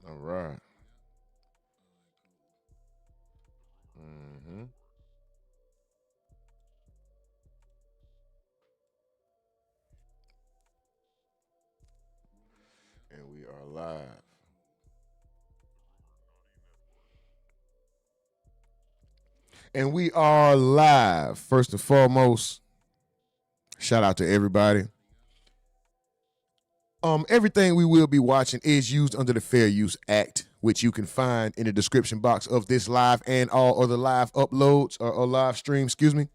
All right. Mm-hmm. And we are live. And we are live. First and foremost, shout out to everybody. Everything we will be watching is used under the Fair Use Act, which you can find in the description box of this live and all other live uploads or live streams, excuse me.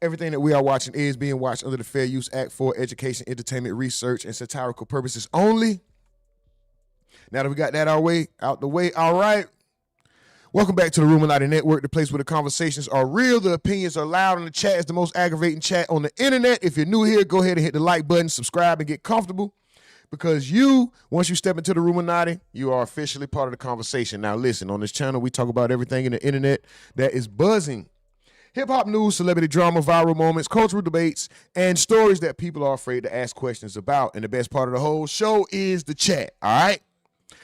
Everything that we are watching is being watched under the Fair Use Act for education, entertainment, research, and satirical purposes only. Now that we got that out the way, all right. Welcome back to the RUMORNATI Network, the place where the conversations are real, the opinions are loud, and the chat is the most aggravating chat on the internet. If you're new here, go ahead and hit the like button, subscribe, and get comfortable. Because once you step into the RUMORNATI, you are officially part of the conversation. Now listen, on this channel, we talk about everything in the internet that is buzzing. Hip-hop news, celebrity drama, viral moments, cultural debates, and stories that people are afraid to ask questions about. And the best part of the whole show is the chat, all right?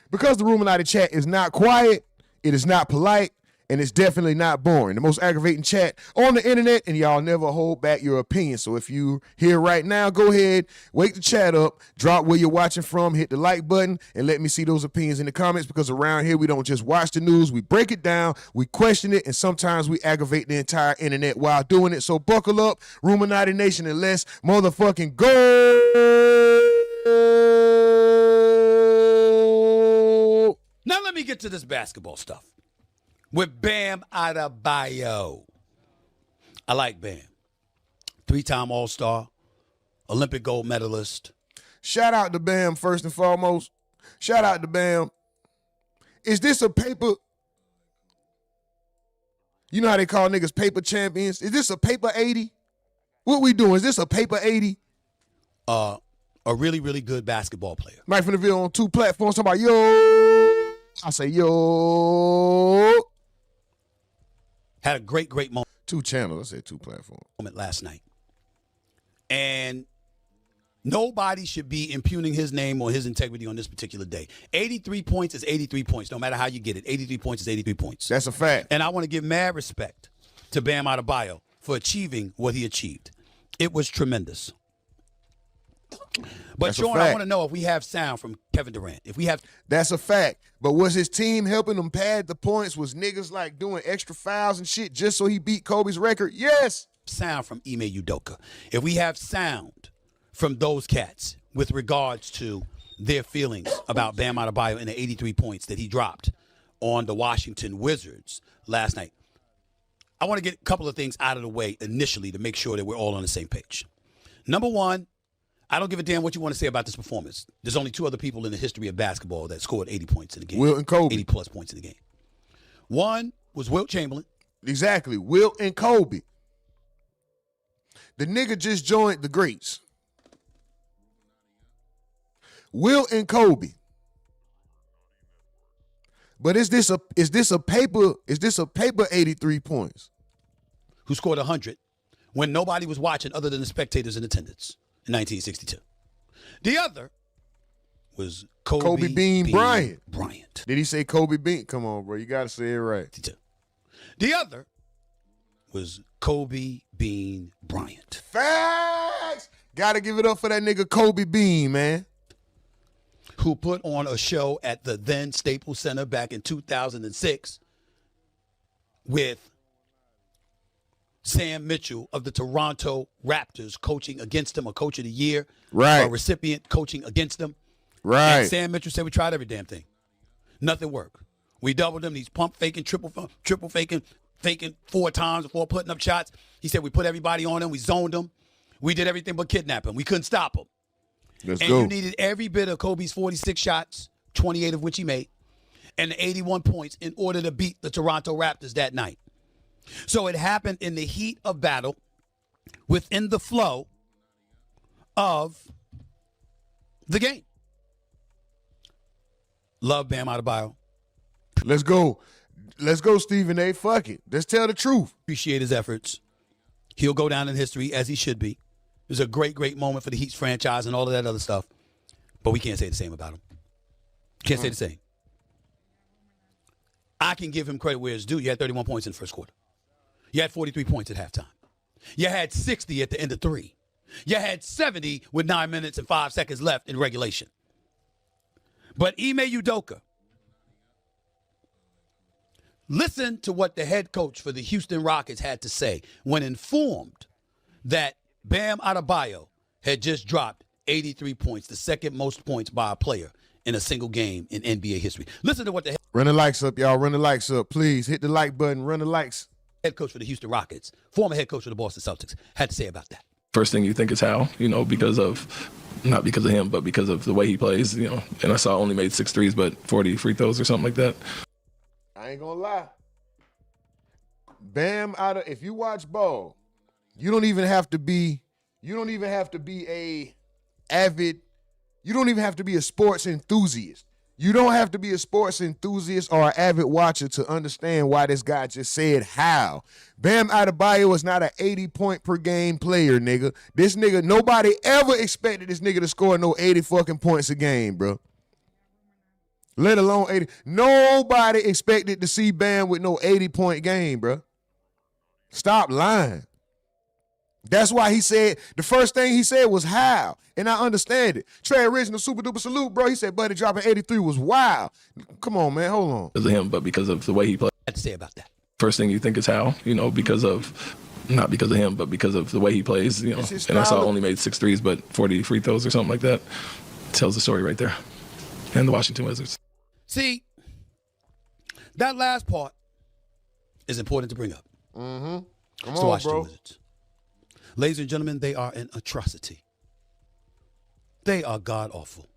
Because the RUMORNATI chat is not quiet, it is not polite, and it's definitely not boring. The most aggravating chat on the internet, and y'all never hold back your opinion. So if you're here right now, go ahead, wake the chat up, drop where you're watching from, hit the like button, and let me see those opinions in the comments, because around here we don't just watch the news, we break it down, we question it, and sometimes we aggravate the entire internet while doing it. So buckle up, RUMORNATI Nation, and let's motherfucking go! Now let me get to this basketball stuff with Bam Adebayo. I like Bam. 3-time All-Star, Olympic gold medalist. Shout out to Bam first and foremost. Shout out to Bam. Is this a paper? You know how they call niggas paper champions? Is this a paper 80? What we doing? Is this a paper 80? A really, really good basketball player. Mike from the video on 2 platforms. Talking about, yo. I say, yo. Had a great moment. 2 channels. I said 2 platforms. Last night. And nobody should be impugning his name or his integrity on this particular day. 83 points is 83 points, no matter how you get it. 83 points is 83 points. That's a fact. And I want to give mad respect to Bam Adebayo for achieving what he achieved. It was tremendous. But Sean, I want to know if we have sound from Kevin Durant. If we have, that's a fact. But was his team helping him pad the points? Was niggas like doing extra fouls and shit just so he beat Kobe's record? Yes. Sound from Ime Udoka. If we have sound from those cats with regards to their feelings about Bam Adebayo and the 83 points that he dropped on the Washington Wizards last night, I want to get a couple of things out of the way initially to make sure that we're all on the same page. Number one, I don't give a damn what you want to say about this performance. There's only 2 other people in the history of basketball that scored 80 points in the game. Wilt and Kobe. 80-plus points in the game. One was Wilt Chamberlain. Exactly. Wilt and Kobe. The nigga just joined the greats. Wilt and Kobe. But is this a paper 83 points? Who scored 100 when nobody was watching other than the spectators in attendance in 1962. The other was Kobe Bean Bryant. Did he say Kobe Bean? Come on, bro. You got to say it right. The other was Kobe Bean Bryant. Facts! Got to give it up for that nigga Kobe Bean, man. Who put on a show at the then Staples Center back in 2006 with Sam Mitchell of the Toronto Raptors coaching against him, a coach of the year, right? A recipient coaching against him, right? And Sam Mitchell said, we tried every damn thing. Nothing worked. We doubled him. He's pump faking, triple faking 4 times before putting up shots. He said we put everybody on him. We zoned him. We did everything but kidnap him. We couldn't stop him. Let's go. You needed every bit of Kobe's 46 shots, 28 of which he made, and the 81 points in order to beat the Toronto Raptors that night. So it happened in the heat of battle, within the flow of the game. Love Bam Adebayo. Let's go. Let's go, Stephen A. Fuck it. Let's tell the truth. Appreciate his efforts. He'll go down in history as he should be. It was a great, great moment for the Heat's franchise and all of that other stuff. But we can't say the same about him. Can't say the same. I can give him credit where it's due. You had 31 points in the first quarter. You had 43 points at halftime. You had 60 at the end of 3. You had 70 with 9 minutes and 5 seconds left in regulation. But Ime Udoka, listen to what the head coach for the Houston Rockets had to say when informed that Bam Adebayo had just dropped 83 points, the second most points by a player in a single game in NBA history. Listen to what the Run the likes up, y'all. Run the likes up. Please hit the like button. Run the likes. head coach for the Houston Rockets, former head coach of the Boston Celtics, had to say about that. First thing you think is how, because of, not because of him, but because of the way he plays, and I saw only made 6 threes, but 40 free throws or something like that. I ain't gonna lie. Bam if you watch ball, you don't even have to be a sports enthusiast. You don't have to be a sports enthusiast or an avid watcher to understand why this guy just said how. Bam Adebayo is not an 80-point per game player, nigga. This nigga, nobody ever expected this nigga to score no 80 fucking points a game, bro. Let alone 80. Nobody expected to see Bam with no 80-point game, bro. Stop lying. That's why he said, the first thing he said was how. And I understand it. Trey Original, super duper salute, bro. He said, buddy, dropping 83 was wild. Come on, man. Hold on. Because of him, but because of the way he plays. Had to say about that. First thing you think is how, because of, not because of him, but because of the way he plays, and I saw only made 6 threes, but 40 free throws or something like that. Tells the story right there. And the Washington Wizards. See, that last part is important to bring up. Mm-hmm. Come It's the on, Washington bro. Wizards. Ladies and gentlemen, they are an atrocity. They are god-awful.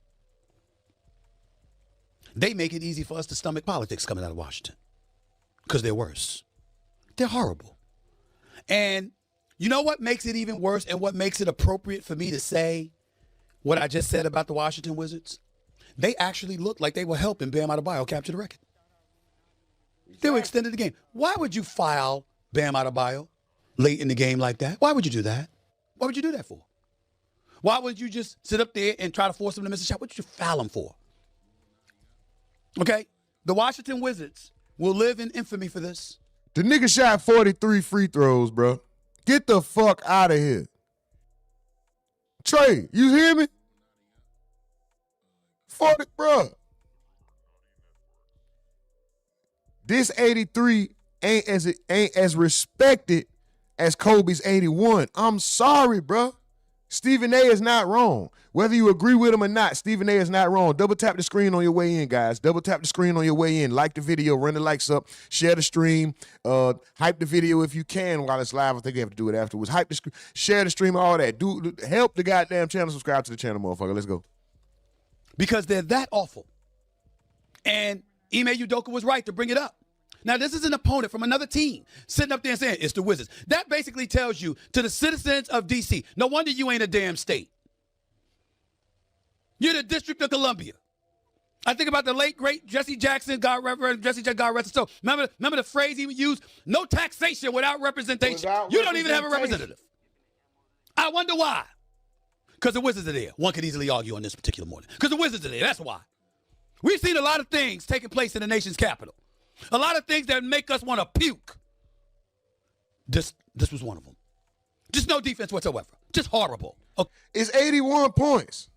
They make it easy for us to stomach politics coming out of Washington because they're worse. They're horrible. And you know what makes it even worse and what makes it appropriate for me to say what I just said about the Washington Wizards? They actually looked like they were helping Bam Adebayo capture the record. They were extending the game. Why would you foul Bam Adebayo late in the game like that? Why would you do that? What would you do that for? Why would you just sit up there and try to force him to miss a shot? What did you foul him for? Okay? The Washington Wizards will live in infamy for this. The nigga shot 43 free throws, bro. Get the fuck out of here. Trey, you hear me? 40, bro. This 83 ain't as respected as Kobe's 81. I'm sorry, bro. Stephen A is not wrong. Whether you agree with him or not, Stephen A is not wrong. Double tap the screen on your way in, guys. Double tap the screen on your way in. Like the video, run the likes up, share the stream, hype the video if you can while it's live. I think you have to do it afterwards. Hype the screen, share the stream, all that. Help the goddamn channel. Subscribe to the channel, motherfucker. Let's go. Because they're that awful. And Ime Udoka was right to bring it up. Now, this is an opponent from another team sitting up there and saying, it's the Wizards. That basically tells you to the citizens of D.C., no wonder you ain't a damn state. You're the District of Columbia. I think about the late, great Jesse Jackson, Reverend Jesse Jackson, God rest his soul. Remember the phrase he would use? No taxation without representation. You don't even have a representative. I wonder why. Because the Wizards are there. One could easily argue on this particular morning. Because the Wizards are there. That's why. We've seen a lot of things taking place in the nation's capital. A lot of things that make us want to puke. This was one of them. Just no defense whatsoever. Just horrible. Okay. It's 81 points.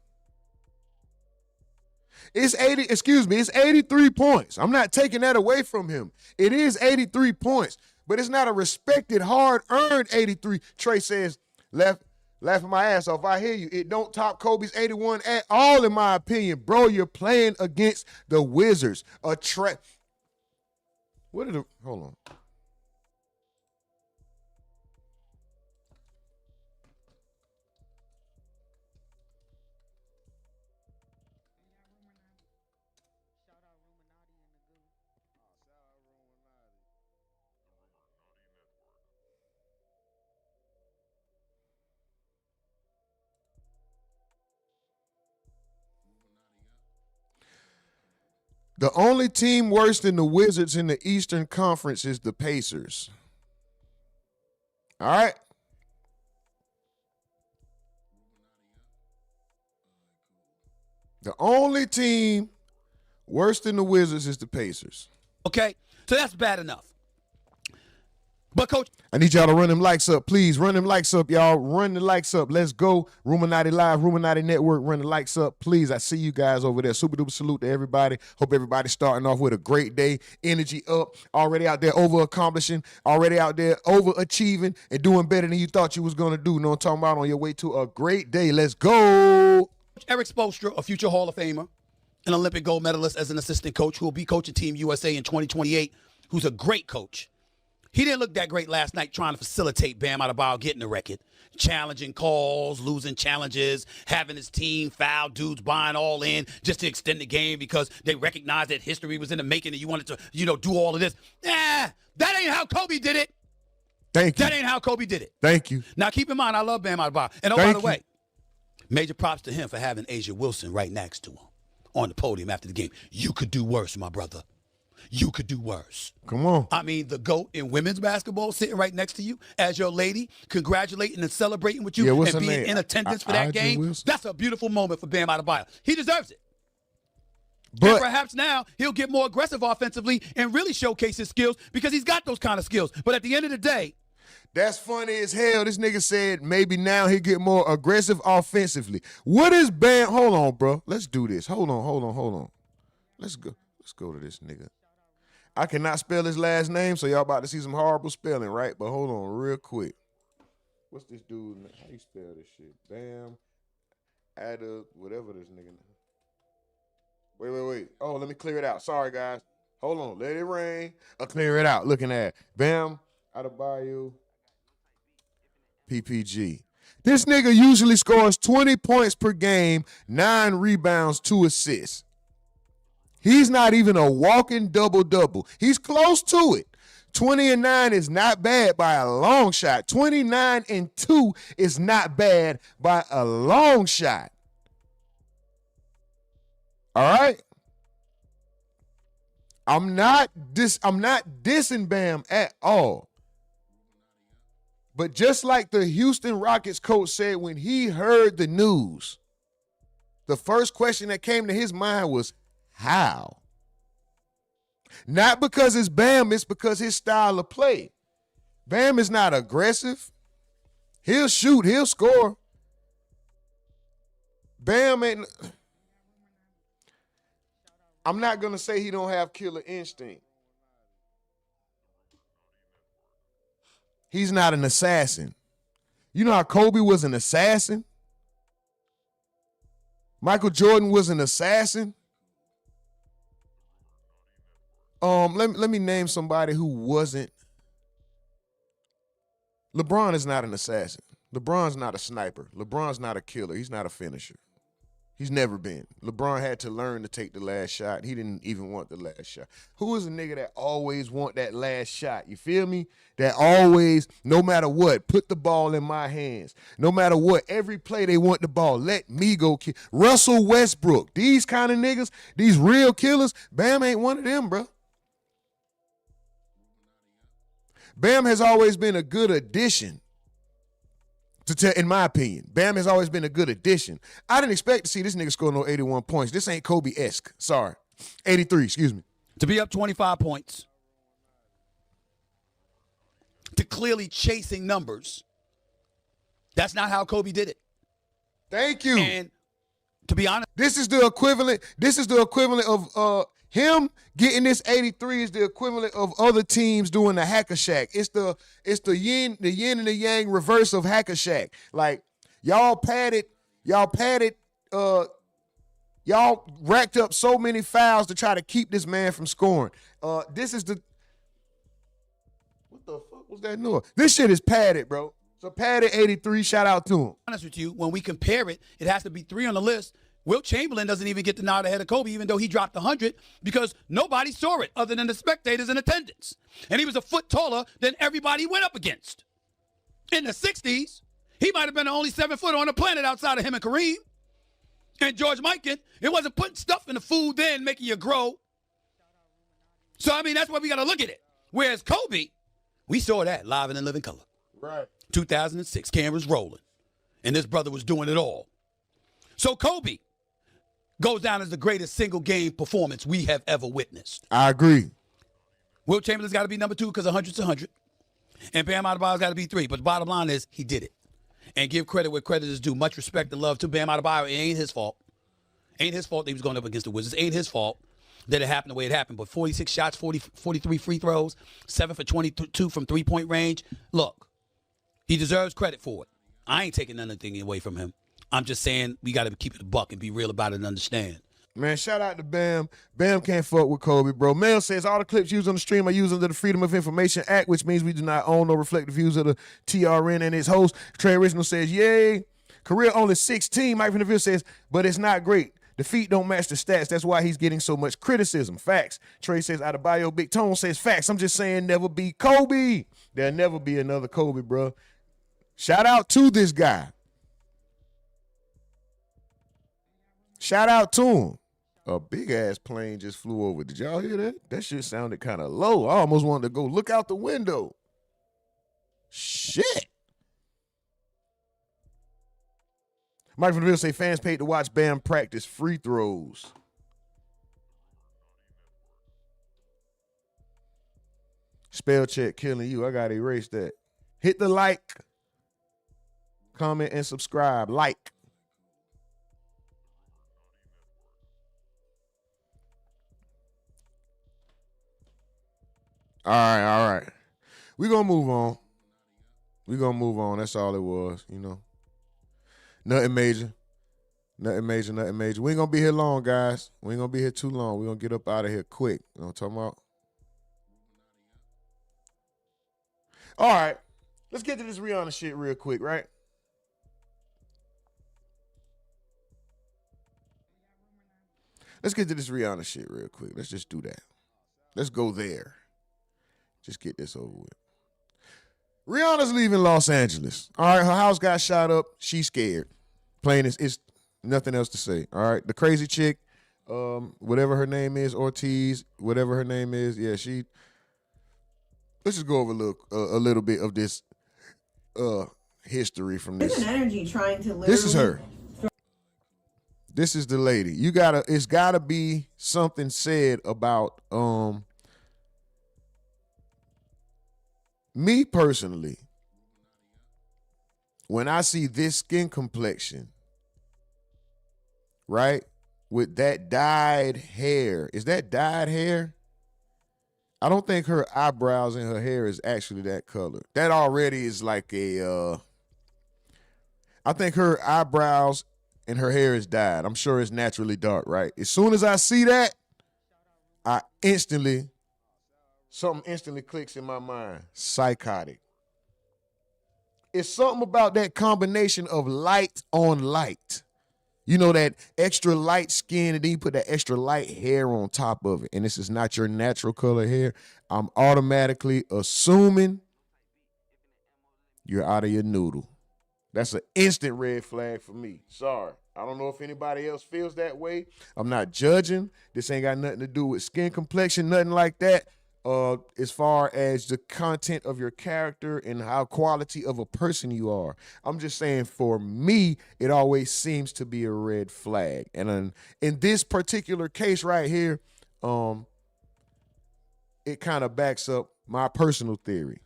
It's 83 points. I'm not taking that away from him. It is 83 points, but it's not a respected, hard-earned 83. Trey says, laughing my ass off. I hear you. It don't top Kobe's 81 at all, in my opinion. Bro, you're playing against the Wizards. Hold on. The only team worse than the Wizards in the Eastern Conference is the Pacers. All right? The only team Worse than the Wizards is the Pacers. Okay? So that's bad enough. But, Coach, I need y'all to run them likes up, please. Run them likes up, y'all. Run the likes up. Let's go. RUMORNATI Live, RUMORNATI Network. Run the likes up, please. I see you guys over there. Super duper salute to everybody. Hope everybody's starting off with a great day. Energy up. Already out there over accomplishing. Already out there overachieving and doing better than you thought you was going to do. Know what I'm talking about? On your way to a great day. Let's go. Eric Spoelstra, a future Hall of Famer, an Olympic gold medalist as an assistant coach who will be coaching Team USA in 2028, who's a great coach. He didn't look that great last night trying to facilitate Bam Adebayo getting the record, challenging calls, losing challenges, having his team foul dudes buying all in just to extend the game because they recognized that history was in the making and you wanted to, do all of this. That ain't how Kobe did it. Thank you. That ain't how Kobe did it. Thank you. Now, keep in mind, I love Bam Adebayo. And by the way, major props to him for having Asia Wilson right next to him on the podium after the game. You could do worse, my brother. You could do worse. Come on. I mean, the GOAT in women's basketball sitting right next to you as your lady, congratulating and celebrating with you and being in attendance for that game. Wilson. That's a beautiful moment for Bam Adebayo. He deserves it. But and perhaps now he'll get more aggressive offensively and really showcase his skills because he's got those kind of skills. But at the end of the day, that's funny as hell. This nigga said maybe now he'll get more aggressive offensively. What is Bam? Hold on, bro. Let's do this. Hold on. Let's go to this nigga. I cannot spell his last name, so y'all about to see some horrible spelling, right? But hold on real quick. What's this dude? How you spell this shit? Bam. Whatever this nigga. Wait. Oh, let me clear it out. Sorry, guys. Hold on. Let it rain. I'll clear it out. Looking at Bam Adebayo PPG. This nigga usually scores 20 points per game, 9 rebounds, 2 assists. He's not even a walking double-double. He's close to it. 20 and 9 is not bad by a long shot. 29 and 2 is not bad by a long shot. All right? I'm not dissing Bam at all. But just like the Houston Rockets coach said when he heard the news, the first question that came to his mind was, how? Not because it's Bam, it's because his style of play. Bam is not aggressive. He'll shoot, he'll score. Bam ain't... I'm not going to say he don't have killer instinct. He's not an assassin. You know how Kobe was an assassin? Michael Jordan was an assassin. Let me name somebody who wasn't. LeBron is not an assassin. LeBron's not a sniper. LeBron's not a killer. He's not a finisher. He's never been. LeBron had to learn to take the last shot. He didn't even want the last shot. Who is a nigga that always want that last shot? You feel me? That always, no matter what, put the ball in my hands. No matter what, every play they want the ball. Let me go kill. Russell Westbrook. These kind of niggas, these real killers, Bam ain't one of them, bro. Bam has always been a good addition. In my opinion, Bam has always been a good addition. I didn't expect to see this nigga score no 81 points. This ain't Kobe-esque. Sorry. 83, excuse me. To be up 25 points, to clearly chasing numbers, that's not how Kobe did it. Thank you. And to be honest, this is the equivalent of him getting this 83 is the equivalent of other teams doing the Hacker Shack. It's the yin and the yang reverse of Hacker Shack. Like y'all racked up so many fouls to try to keep this man from scoring. This is the what the fuck was that noise? This shit is padded, bro. So padded 83. Shout out to him. Honest with you, when we compare it, it has to be 3 on the list. Wilt Chamberlain doesn't even get the nod ahead of Kobe, even though he dropped 100, because nobody saw it other than the spectators in attendance. And he was a foot taller than everybody he went up against. In the 60s, he might have been the only 7-footer on the planet outside of him and Kareem. And George Mikan, it wasn't putting stuff in the food then, making you grow. So, I mean, that's why we got to look at it. Whereas Kobe, we saw that live and in living color. Right. 2006, cameras rolling. And this brother was doing it all. So Kobe, goes down as the greatest single game performance we have ever witnessed. I agree. Will Chamberlain's got to be number 2 because 100's 100. And Bam Adebayo's got to be 3. But the bottom line is he did it. And give credit where credit is due. Much respect and love to Bam Adebayo. It ain't his fault. Ain't his fault that he was going up against the Wizards. Ain't his fault that it happened the way it happened. But 46 shots, 43 free throws, 7 for 22 from three-point range. Look, he deserves credit for it. I ain't taking anything away from him. I'm just saying we got to keep it a buck and be real about it and understand. Man, shout out to Bam. Bam can't fuck with Kobe, bro. Mel says all the clips used on the stream are used under the Freedom of Information Act, which means we do not own or reflect the views of the TRN and its host. Trey Original says, yay. Career only 16. Mike from the Ville says, but it's not great. The feet don't match the stats. That's why he's getting so much criticism. Facts. Trey says, Adebayo. Big Tone says, facts. I'm just saying never be Kobe. There'll never be another Kobe, bro. Shout out to this guy. Shout out to him. A big-ass plane just flew over. Did y'all hear that? That shit sounded kind of low. I almost wanted to go look out the window. Shit. Mike from the Ville say fans paid to watch Bam practice free throws. Spell check killing you. I got to erase that. Hit the like, comment, and subscribe. Like. All right. We're going to move on. That's all it was, you know. Nothing major. We ain't going to be here long, guys. We ain't going to be here too long. We're going to get up out of here quick. You know what I'm talking about? All right. Let's get to this Rihanna shit real quick, right? Let's get to this Rihanna shit real quick. Let's just do that. Let's go there. Just get this over with. Rihanna's leaving Los Angeles. All right, her house got shot up. She's scared. Plain it's nothing else to say. All right, the crazy chick, whatever her name is, Ortiz, whatever her name is, yeah, she. Let's just go over a little bit of this history from this. There's an energy trying to literally. This is her. This is the lady. It's gotta be something said about me personally, when I see this skin complexion, right, with that dyed hair, is that dyed hair? I don't think her eyebrows and her hair is actually that color. That already is like I think her eyebrows and her hair is dyed. I'm sure it's naturally dark, right? As soon as I see that, something instantly clicks in my mind. Psychotic. It's something about that combination of light on light. You know, that extra light skin, and then you put that extra light hair on top of it, and this is not your natural color hair. I'm automatically assuming you're out of your noodle. That's an instant red flag for me. Sorry. I don't know if anybody else feels that way. I'm not judging. This ain't got nothing to do with skin complexion, nothing like that. As far as the content of your character and how quality of a person you are. I'm just saying, for me, it always seems to be a red flag. And in this particular case right here, it kind of backs up my personal theory.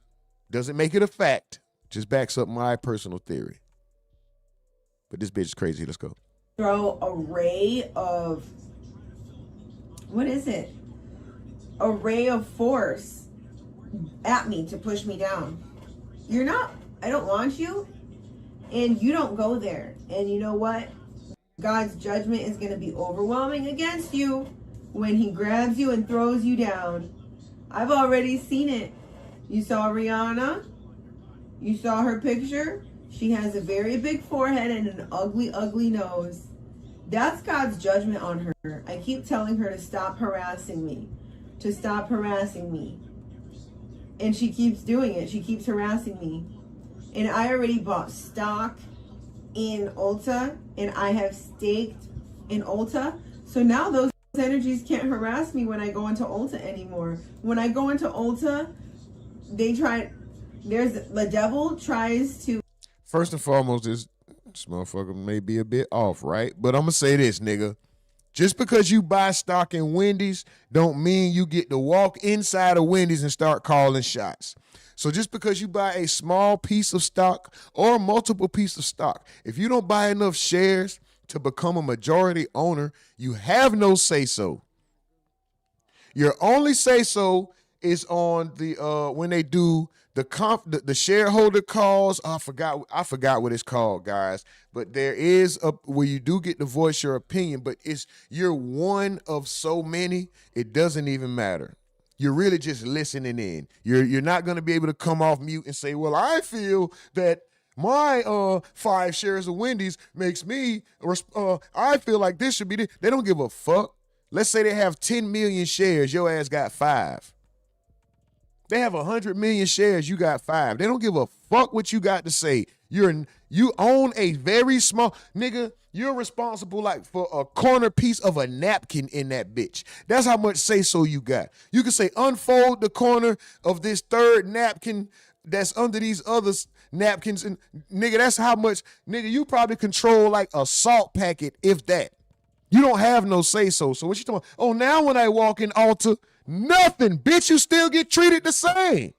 Doesn't make it a fact, just backs up my personal theory. But this bitch is crazy. Let's go. Throw a ray of, what is it? A ray of force at me to push me down. I don't want you, and you don't go there. And you know what? God's judgment is going to be overwhelming against you when he grabs you and throws you down. I've already seen it. You saw Rihanna. You saw her picture. She has a very big forehead and an ugly, ugly nose. That's God's judgment on her. I keep telling her to stop harassing me. And she keeps doing it. She keeps harassing me. And I already bought stock in Ulta, and I have staked in Ulta. So now those energies can't harass me when I go into Ulta anymore. When I go into Ulta, the devil tries to. First and foremost, this motherfucker may be a bit off, right? But I'm going to say this, nigga. Just because you buy stock in Wendy's don't mean you get to walk inside of Wendy's and start calling shots. So just because you buy a small piece of stock or multiple pieces of stock, if you don't buy enough shares to become a majority owner, you have no say-so. Your only say-so is on the when they do the shareholder calls. I forgot what it's called, guys. But there is a where you do get to voice your opinion, but you're one of so many, it doesn't even matter. You're really just listening in. You're not going to be able to come off mute and say, well, I feel that my 5 shares of Wendy's makes me, I feel like this should be this. They don't give a fuck. Let's say they have 10 million shares, your ass got 5. They have 100 million shares, you got 5. They don't give a fuck what you got to say. You own a very small, nigga, you're responsible like for a corner piece of a napkin in that bitch. That's how much say-so you got. You can say, unfold the corner of this third napkin that's under these other napkins. And nigga, that's how much, nigga, you probably control like a salt packet, if that. You don't have no say-so. So what you talking about? Oh, now when I walk in Alta, nothing, bitch, you still get treated the same.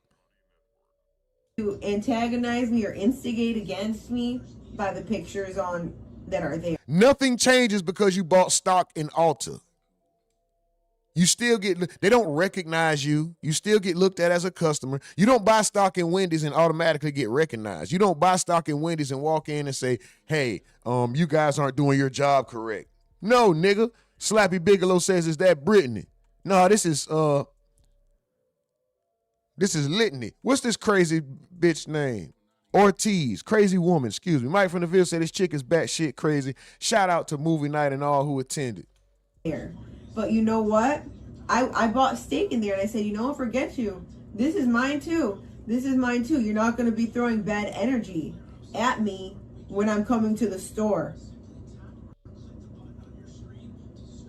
To antagonize me or instigate against me by the pictures on that are there. Nothing changes because you bought stock in Alta. You still they don't recognize you. You still get looked at as a customer. You don't buy stock in Wendy's and automatically get recognized. You don't buy stock in Wendy's and walk in and say, hey, you guys aren't doing your job correct. No, nigga. Slappy Bigelow says, is that Brittany? No, this is Litany. What's this crazy bitch name? Ortiz, crazy woman, excuse me. Mike from the Ville said this chick is batshit crazy. Shout out to movie night and all who attended. But you know what? I bought steak in there and I said, you know what, forget you. This is mine too. This is mine too. You're not going to be throwing bad energy at me when I'm coming to the store.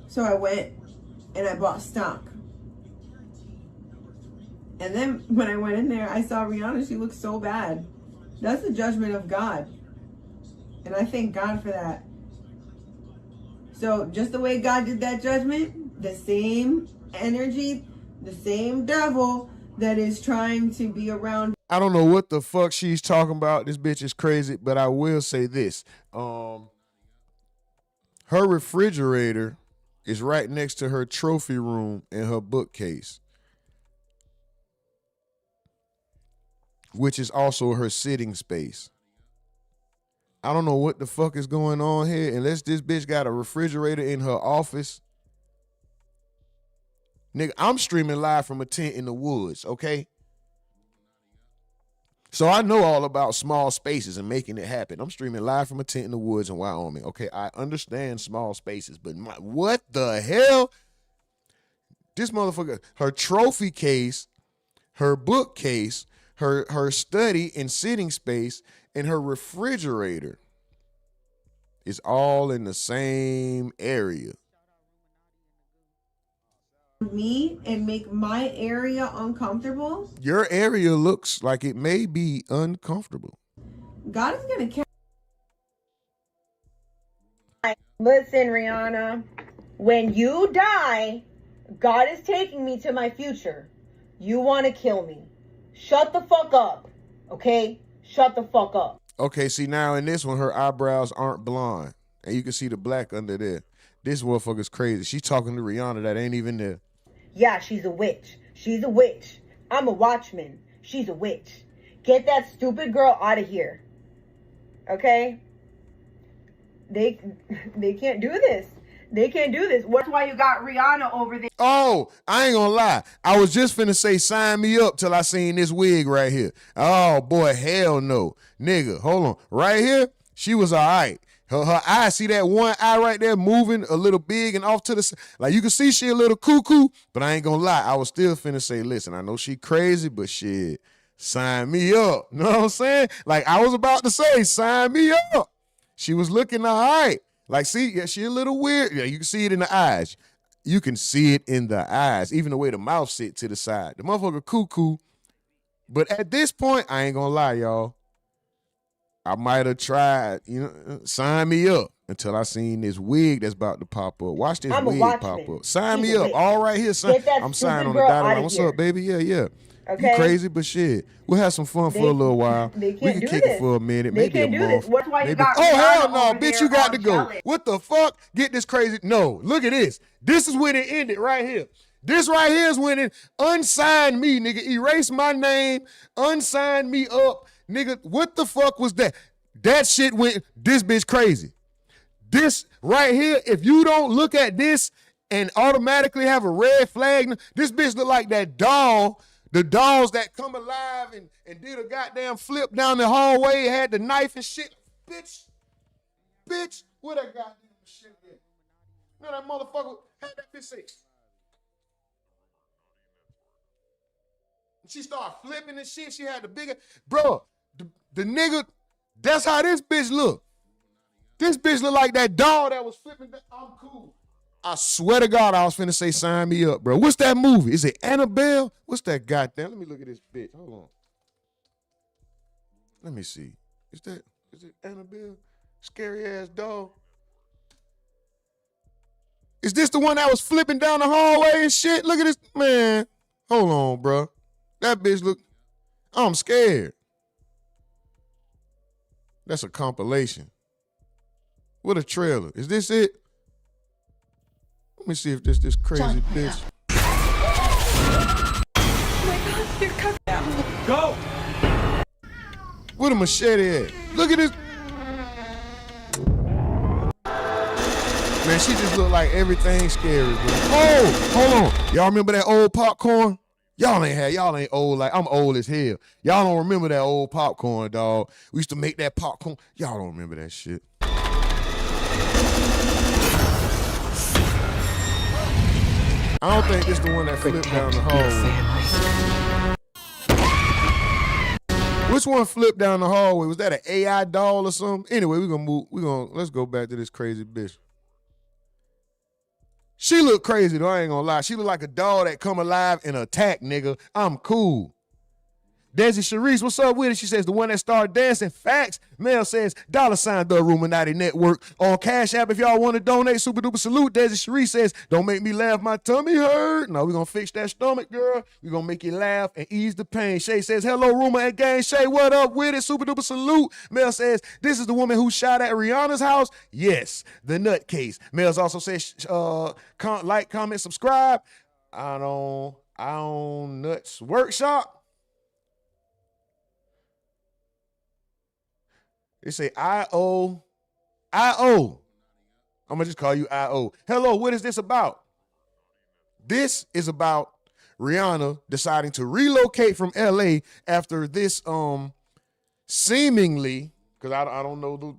So I went and I bought stock. And then when I went in there, I saw Rihanna. She looked so bad. That's the judgment of God. And I thank God for that. So just the way God did that judgment, the same energy, the same devil that is trying to be around. I don't know what the fuck she's talking about. This bitch is crazy, but I will say this. Her refrigerator is right next to her trophy room and her bookcase, which is also her sitting space. I don't know what the fuck is going on here. Unless this bitch got a refrigerator in her office. Nigga, I'm streaming live from a tent in the woods, okay? So I know all about small spaces and making it happen. I'm streaming live from a tent in the woods in Wyoming, okay? I understand small spaces, but what the hell? This motherfucker, her trophy case, her bookcase, her study and sitting space, and her refrigerator is all in the same area. Me and make my area uncomfortable. Your area looks like it may be uncomfortable. God is gonna catch. Listen, Rihanna, when you die, God is taking me to my future. You want to kill me. Shut the fuck up, okay? Shut the fuck up. Okay, see, now in this one, her eyebrows aren't blonde. And you can see the black under there. This motherfucker's crazy. She's talking to Rihanna that ain't even there. Yeah, she's a witch. She's a witch. I'm a watchman. She's a witch. Get that stupid girl out of here. Okay? They can't do this. They can't do this. That's why you got Rihanna over there. Oh, I ain't gonna lie. I was just finna say sign me up till I seen this wig right here. Oh, boy, hell no. Nigga, hold on. Right here, she was all right. Her eye, see that one eye right there moving a little big and off to the side? Like, you can see she a little cuckoo, but I ain't gonna lie. I was still finna say, listen, I know she crazy, but shit, sign me up. Know what I'm saying? Like, I was about to say, sign me up. She was looking all right. Like, see, yeah, she a little weird. Yeah, you can see it in the eyes. You can see it in the eyes, even the way the mouth sit to the side. The motherfucker cuckoo. But at this point, I ain't gonna lie, y'all. I might have tried, sign me up. until I seen this wig that's about to pop up. Watch this I'm a wig watchman. pop up. Sign She's me a up. witch. All right here, son. Get that I'm stupid signing on the girl dotted line. outta What's here. up, baby? Yeah, yeah. Okay. You crazy, but shit. We'll have some fun for a little while. They We can't can do kick this. it for a minute, They maybe a can't do month. this. That's why you Maybe. got Oh, Rihanna hell no, over bitch, there you got all to go. jealous. What the fuck? Get this crazy. No, look at this. This is when it ended right here. This right here is when it unsigned me, nigga. Erase my name, unsigned me up. Nigga, what the fuck was that? That shit went, this bitch crazy. This right here, if you don't look at this and automatically have a red flag, this bitch look like that doll, the dolls that come alive and did a goddamn flip down the hallway, had the knife and shit. Bitch, where that goddamn shit at? You know that motherfucker, how that bitch say? She started flipping and shit. She had the bigger, bro, the nigga, that's how this bitch look. This bitch look like that doll that was flipping. I'm cool. I swear to God, I was finna say sign me up, bro. What's that movie? Is it Annabelle? What's that goddamn? Let me look at this bitch. Hold on. Let me see. Is it Annabelle? Scary ass doll. Is this the one that was flipping down the hallway and shit? Look at this, man. Hold on, bro. That bitch look, I'm scared. That's a compilation. What a trailer. Is this it? Let me see if this crazy bitch. Oh my God, you're covered now. Go! Where the machete at? Look at this. Man, she just look like everything scary, bro. Oh, hold on. Y'all remember that old popcorn? Y'all ain't old like, I'm old as hell. Y'all don't remember that old popcorn, dog. We used to make that popcorn. Y'all don't remember that shit. I don't think this the one that flipped down the hallway. Which one flipped down the hallway? Was that an AI doll or something? Anyway, let's go back to this crazy bitch. She look crazy though, I ain't gonna lie. She look like a doll that come alive and attack, nigga. I'm cool. Desi Sharice, what's up with it? She says, the one that started dancing. Facts. Mel says, $ the RUMORNATI network. On Cash App, if y'all want to donate, super duper salute. Desi Sharice says, don't make me laugh, my tummy hurt. No, we're going to fix that stomach, girl. We're going to make you laugh and ease the pain. Shay says, hello, Rumor and Gang. Shay, what up with it? Super duper salute. Mel says, this is the woman who shot at Rihanna's house. Yes, the nut case. Mel's also says, like, comment, subscribe. I don't nuts workshop. They say I-O. I'm going to just call you I-O. Hello, what is this about? This is about Rihanna deciding to relocate from LA after this seemingly, because I don't know,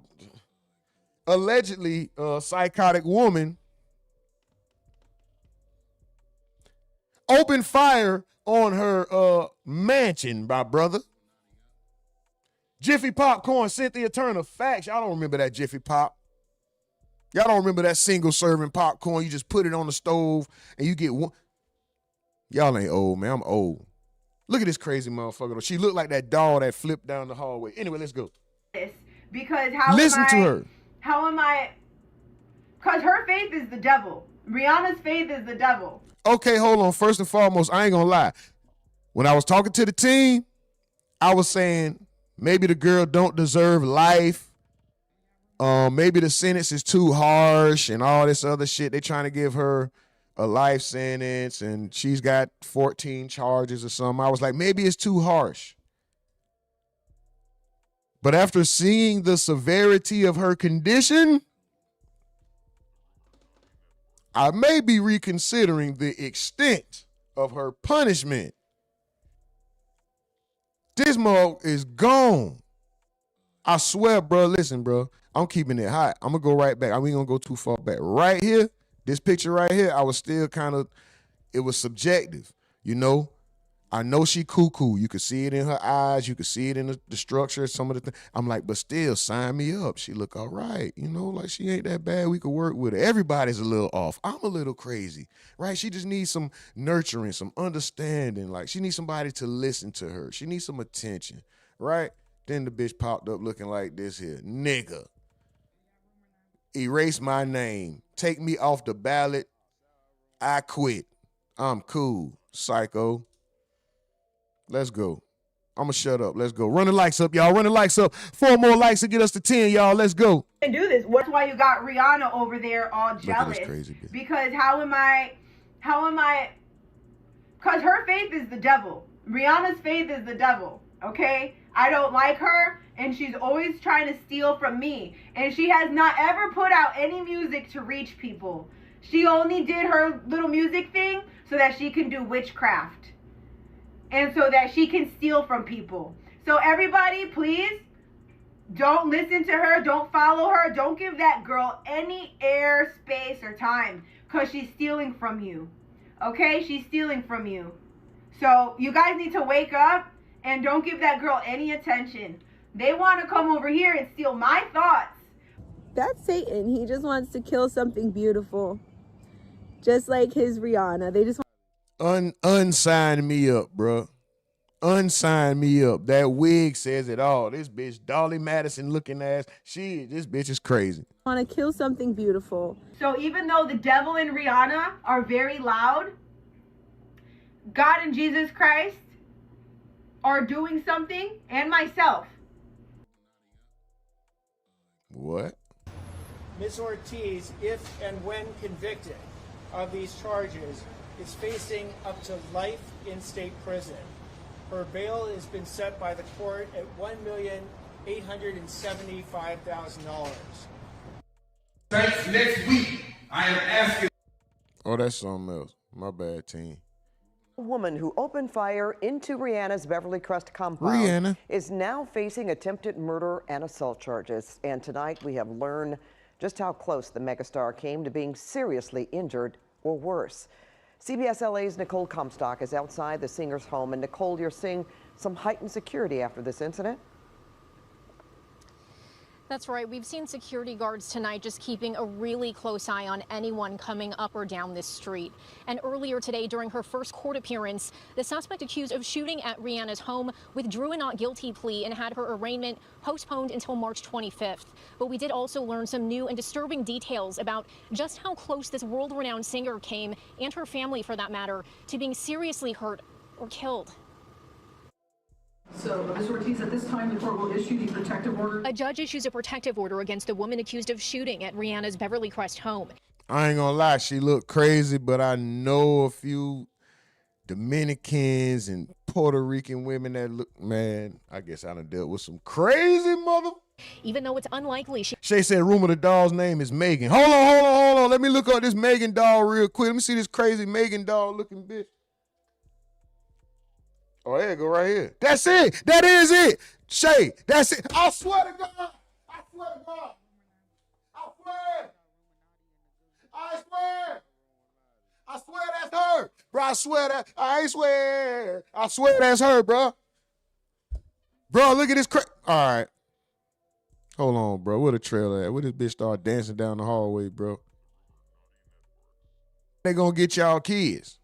allegedly psychotic woman opened fire on her mansion, my brother. Jiffy Popcorn, Cynthia Turner. Facts. Y'all don't remember that Jiffy Pop. Y'all don't remember that single serving popcorn. You just put it on the stove and you get one. Y'all ain't old, man. I'm old. Look at this crazy motherfucker. She looked like that doll that flipped down the hallway. Anyway, let's go. Because Listen to her. How am I? Because her faith is the devil. Rihanna's faith is the devil. Okay, hold on. First and foremost, I ain't gonna lie. When I was talking to the team, I was saying, maybe the girl don't deserve life. Maybe the sentence is too harsh and all this other shit. They trying to give her a life sentence and she's got 14 charges or something. I was like, maybe it's too harsh. But after seeing the severity of her condition, I may be reconsidering the extent of her punishment. This mug is gone. I swear, bro. Listen, bro. I'm keeping it hot. I'm going to go right back. We ain't going to go too far back. Right here, this picture right here, I was still kind of, it was subjective. You know, I know she cuckoo. You could see it in her eyes. You could see it in the structure, some of the things. I'm like, but still, sign me up. She look all right. You know, like she ain't that bad. We could work with her. Everybody's a little off. I'm a little crazy, right? She just needs some nurturing, some understanding. Like she needs somebody to listen to her. She needs some attention, right? Then the bitch popped up looking like this here. Nigga. Erase my name. Take me off the ballot. I quit. I'm cool. Psycho. Let's go. I'm going to shut up. Let's go. Run the likes up, y'all. Run the likes up. 4 more likes to get us to 10, y'all. Let's go. And do this. That's why you got Rihanna over there all jealous. Crazy bitch. Because how am I, because her faith is the devil. Rihanna's faith is the devil, okay? I don't like her, and she's always trying to steal from me. And she has not ever put out any music to reach people. She only did her little music thing so that she can do witchcraft. And so that she can steal from people. So everybody, please, don't listen to her. Don't follow her. Don't give that girl any air, space, or time. Because she's stealing from you. Okay? She's stealing from you. So you guys need to wake up and don't give that girl any attention. They want to come over here and steal my thoughts. That's Satan. He just wants to kill something beautiful. Just like his Rihanna. They just Unsign me up, bro. Unsign me up. That wig says it all. This bitch, Dolly Madison looking ass. This bitch is crazy. want to kill something beautiful. So even though the devil and Rihanna are very loud, God and Jesus Christ are doing something, and myself. What? Ms. Ortiz, if and when convicted of these charges, is facing up to life in state prison. Her bail has been set by the court at $1,875,000. Next week, I am asking. Oh, that's something else. My bad, team. A woman who opened fire into Rihanna's Beverly Crest compound is now facing attempted murder and assault charges. And tonight we have learned just how close the megastar came to being seriously injured or worse. CBS LA's Nicole Comstock is outside the singer's home. And Nicole, you're seeing some heightened security after this incident? That's right. We've seen security guards tonight just keeping a really close eye on anyone coming up or down this street. And earlier today, during her first court appearance, the suspect accused of shooting at Rihanna's home withdrew a not guilty plea and had her arraignment postponed until March 25th. But we did also learn some new and disturbing details about just how close this world-renowned singer came, and her family for that matter, to being seriously hurt or killed. So, Ms. Ortiz, at this time, the court will issue the protective order. A judge issues a protective order against the woman accused of shooting at Rihanna's Beverly Crest home. I ain't gonna lie, she looked crazy, but I know a few Dominicans and Puerto Rican women that look, man, I guess I done dealt with some crazy mother. Even though it's unlikely Shay said rumor the doll's name is Megan. Hold on. Let me look up this Megan doll real quick. Let me see this crazy Megan doll looking bitch. Oh, there you go right here. That's it. That is it. Shay, that's it. I swear to God. I swear to God. I swear. I swear. I swear that's her. Bro, I swear that. I swear. I swear that's her, bro. Bro, look at this. All right. Hold on, bro. Where the trailer at? Where this bitch start dancing down the hallway, bro? They gonna get y'all kids.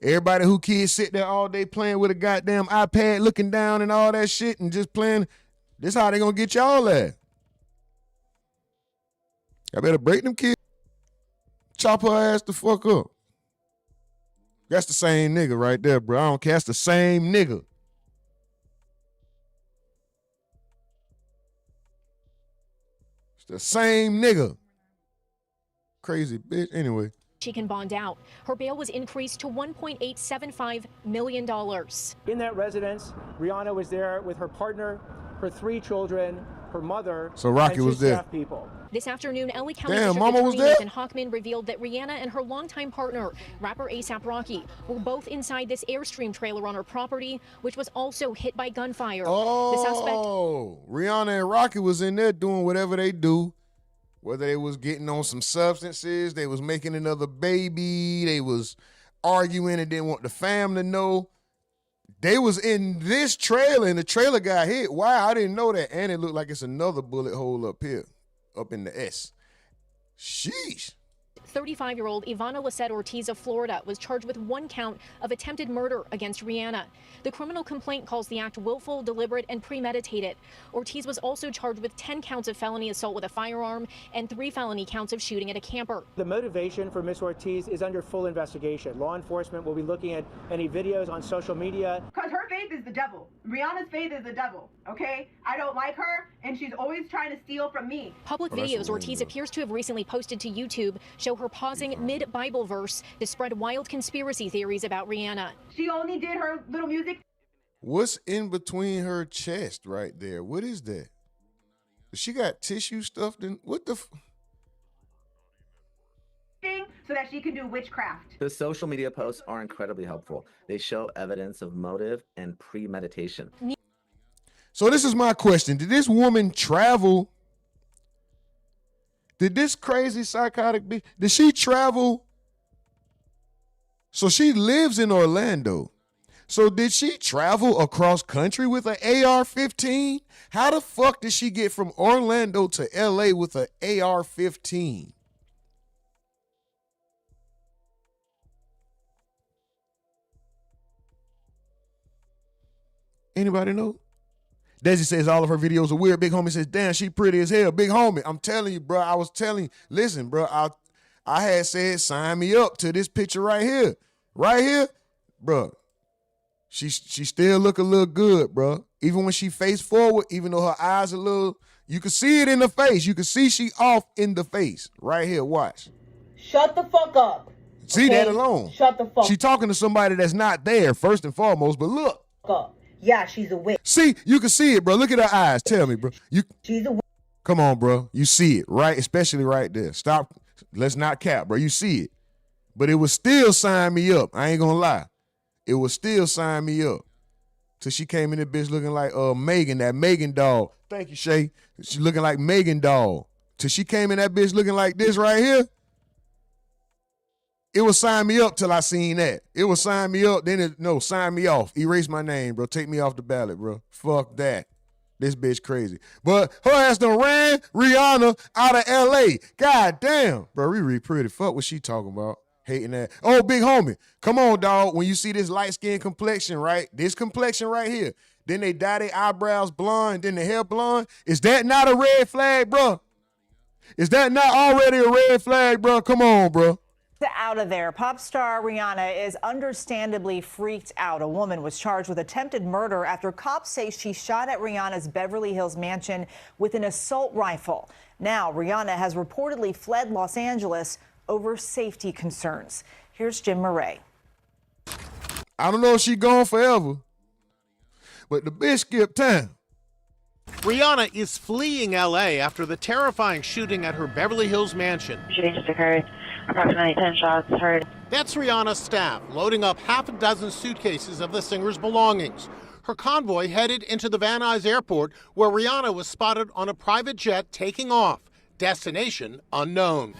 Everybody who kids sit there all day playing with a goddamn iPad, looking down and all that shit and just playing, this how they gonna get y'all at. I better break them kids. Chop her ass the fuck up. That's the same nigga right there, bro. I don't care. That's the same nigga. It's the same nigga. Crazy bitch. Anyway. she can bond out. Her bail was increased to $1.875 million. In that residence, Rihanna was there with her partner, her 3 children, her mother, so Rocky and 2 was there. staff people. This afternoon, LA County Damn, District Mama was Attorney there? Nathan Hochman revealed that Rihanna and her longtime partner, rapper A$AP Rocky, were both inside this Airstream trailer on her property, which was also hit by gunfire. Oh, Rihanna and Rocky was in there doing whatever they do. Whether they was getting on some substances, they was making another baby, they was arguing and didn't want the fam to know. They was in this trailer and the trailer got hit. Wow, I didn't know that. And it looked like it's another bullet hole up here, up in the S. Sheesh. 35-year-old Ivana Lisette Ortiz of Florida was charged with 1 count of attempted murder against Rihanna. The criminal complaint calls the act willful, deliberate, and premeditated. Ortiz was also charged with 10 counts of felony assault with a firearm and 3 felony counts of shooting at a camper. The motivation for Ms. Ortiz is under full investigation. Law enforcement will be looking at any videos on social media. Because her faith is the devil. Rihanna's faith is the devil, okay? I don't like her, and she's always trying to steal from me. Public videos Ortiz appears to have recently posted to YouTube show her pausing mid-Bible verse to spread wild conspiracy theories about Rihanna. She only did her little music. What's in between her chest right there? What is that? She got tissue stuffed in. What the? So that she can do witchcraft. The social media posts are incredibly helpful. They show evidence of motive and premeditation. So this is my question. Did this woman travel? Did this crazy psychotic bitch, did she travel? So she lives in Orlando. So did she travel across country with an AR-15? How the fuck did she get from Orlando to LA with an AR-15? Anybody know? Desi says all of her videos are weird. Big homie says, damn, she pretty as hell. Big homie, I'm telling you, bro. I was telling you, listen, bro. I had said, sign me up to this picture right here. Right here, bro. She still look a little good, bro. Even when she face forward, even though her eyes a little, you can see it in the face. You can see she off in the face. Right here, watch. Shut the fuck up. See that alone. Shut the fuck. She talking to somebody that's not there, first and foremost, but look. Up. Yeah, she's a witch. See, you can see it, bro. Look at her eyes. Tell me, bro. She's a witch. Come on, bro. You see it, right? Especially right there. Stop. Let's not cap, bro. You see it. But it would still sign me up. I ain't gonna lie. It would still sign me up. Till she came in this bitch looking like Megan, that Megan doll. Thank you, Shay. She looking like Megan doll. Till she came in that bitch looking like this right here. It would sign me up till I seen that. It would sign me up, sign me off. Erase my name, bro. Take me off the ballot, bro. Fuck that. This bitch crazy. But her ass done ran Rihanna out of LA. God damn. Bro, Riri pretty. Fuck what she talking about. Hating that. Oh, big homie. Come on, dog. When you see this light-skinned complexion, right? This complexion right here. Then they dye their eyebrows blonde, then the hair blonde. Is that not a red flag, bro? Is that not already a red flag, bro? Come on, bro. Out of there. Pop star Rihanna is understandably freaked out. A woman was charged with attempted murder after cops say she shot at Rihanna's Beverly Hills mansion with an assault rifle. Now, Rihanna has reportedly fled Los Angeles over safety concerns. Here's Jim Murray. I don't know if she's gone forever, but the bitch skipped town. Rihanna is fleeing L.A. after the terrifying shooting at her Beverly Hills mansion. Shooting just occurred. Approximately 10 shots heard. That's Rihanna's staff loading up half a dozen suitcases of the singer's belongings. Her convoy headed into the Van Nuys airport, where Rihanna was spotted on a private jet taking off. Destination unknown.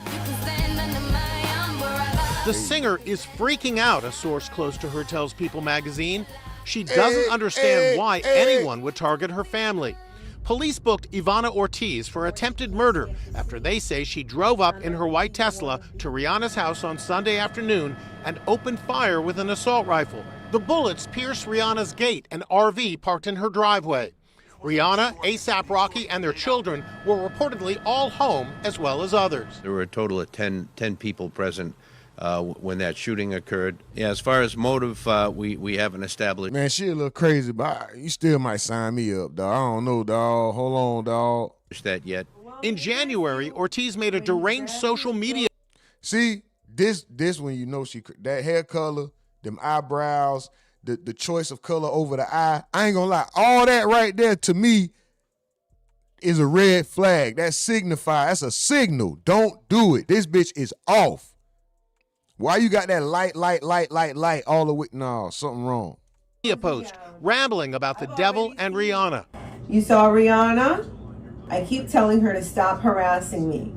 The singer is freaking out, a source close to her tells People magazine. She doesn't understand why anyone would target her family. Police booked Ivana Ortiz for attempted murder after they say she drove up in her white Tesla to Rihanna's house on Sunday afternoon and opened fire with an assault rifle. The bullets pierced Rihanna's gate, an RV parked in her driveway. Rihanna, A$AP Rocky, and their children were reportedly all home, as well as others. There were a total of 10 people present when that shooting occurred. Yeah, as far as motive, we haven't established. Man, she a little crazy, but you still might sign me up, dog. I don't know, dog. Hold on, dog. That yet. In January, Ortiz made a deranged social media. See, this when you know that hair color, them eyebrows, the choice of color over the eye. I ain't gonna lie, all that right there to me is a red flag. That signifies, that's a signal. Don't do it. This bitch is off. Why you got that light all the way? No, something wrong. Post rambling about the devil and Rihanna. You saw Rihanna? I keep telling her to stop harassing me.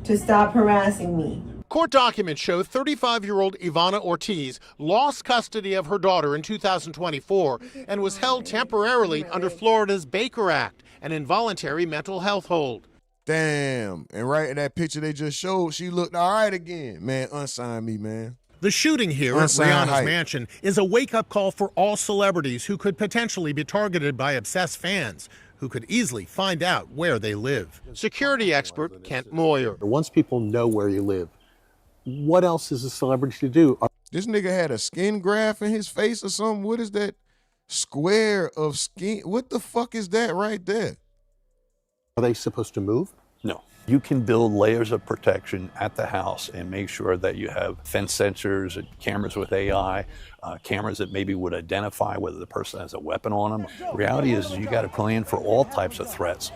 To stop harassing me. Court documents show 35-year-old Ivana Ortiz lost custody of her daughter in 2024 and was held temporarily under Florida's Baker Act, an involuntary mental health hold. Damn. And right in that picture they just showed, she looked all right again. Man, unsign me, man. The shooting here at Rihanna's mansion is a wake-up call for all celebrities who could potentially be targeted by obsessed fans who could easily find out where they live. Security expert Kent Moyer. Once people know where you live, what else is a celebrity to do? This nigga had a skin graft in his face or something. What is that square of skin? What the fuck is that right there? Are they supposed to move? No. You can build layers of protection at the house and make sure that you have fence sensors and cameras with AI, cameras that maybe would identify whether the person has a weapon on them. The reality is you got to plan for all types of threats.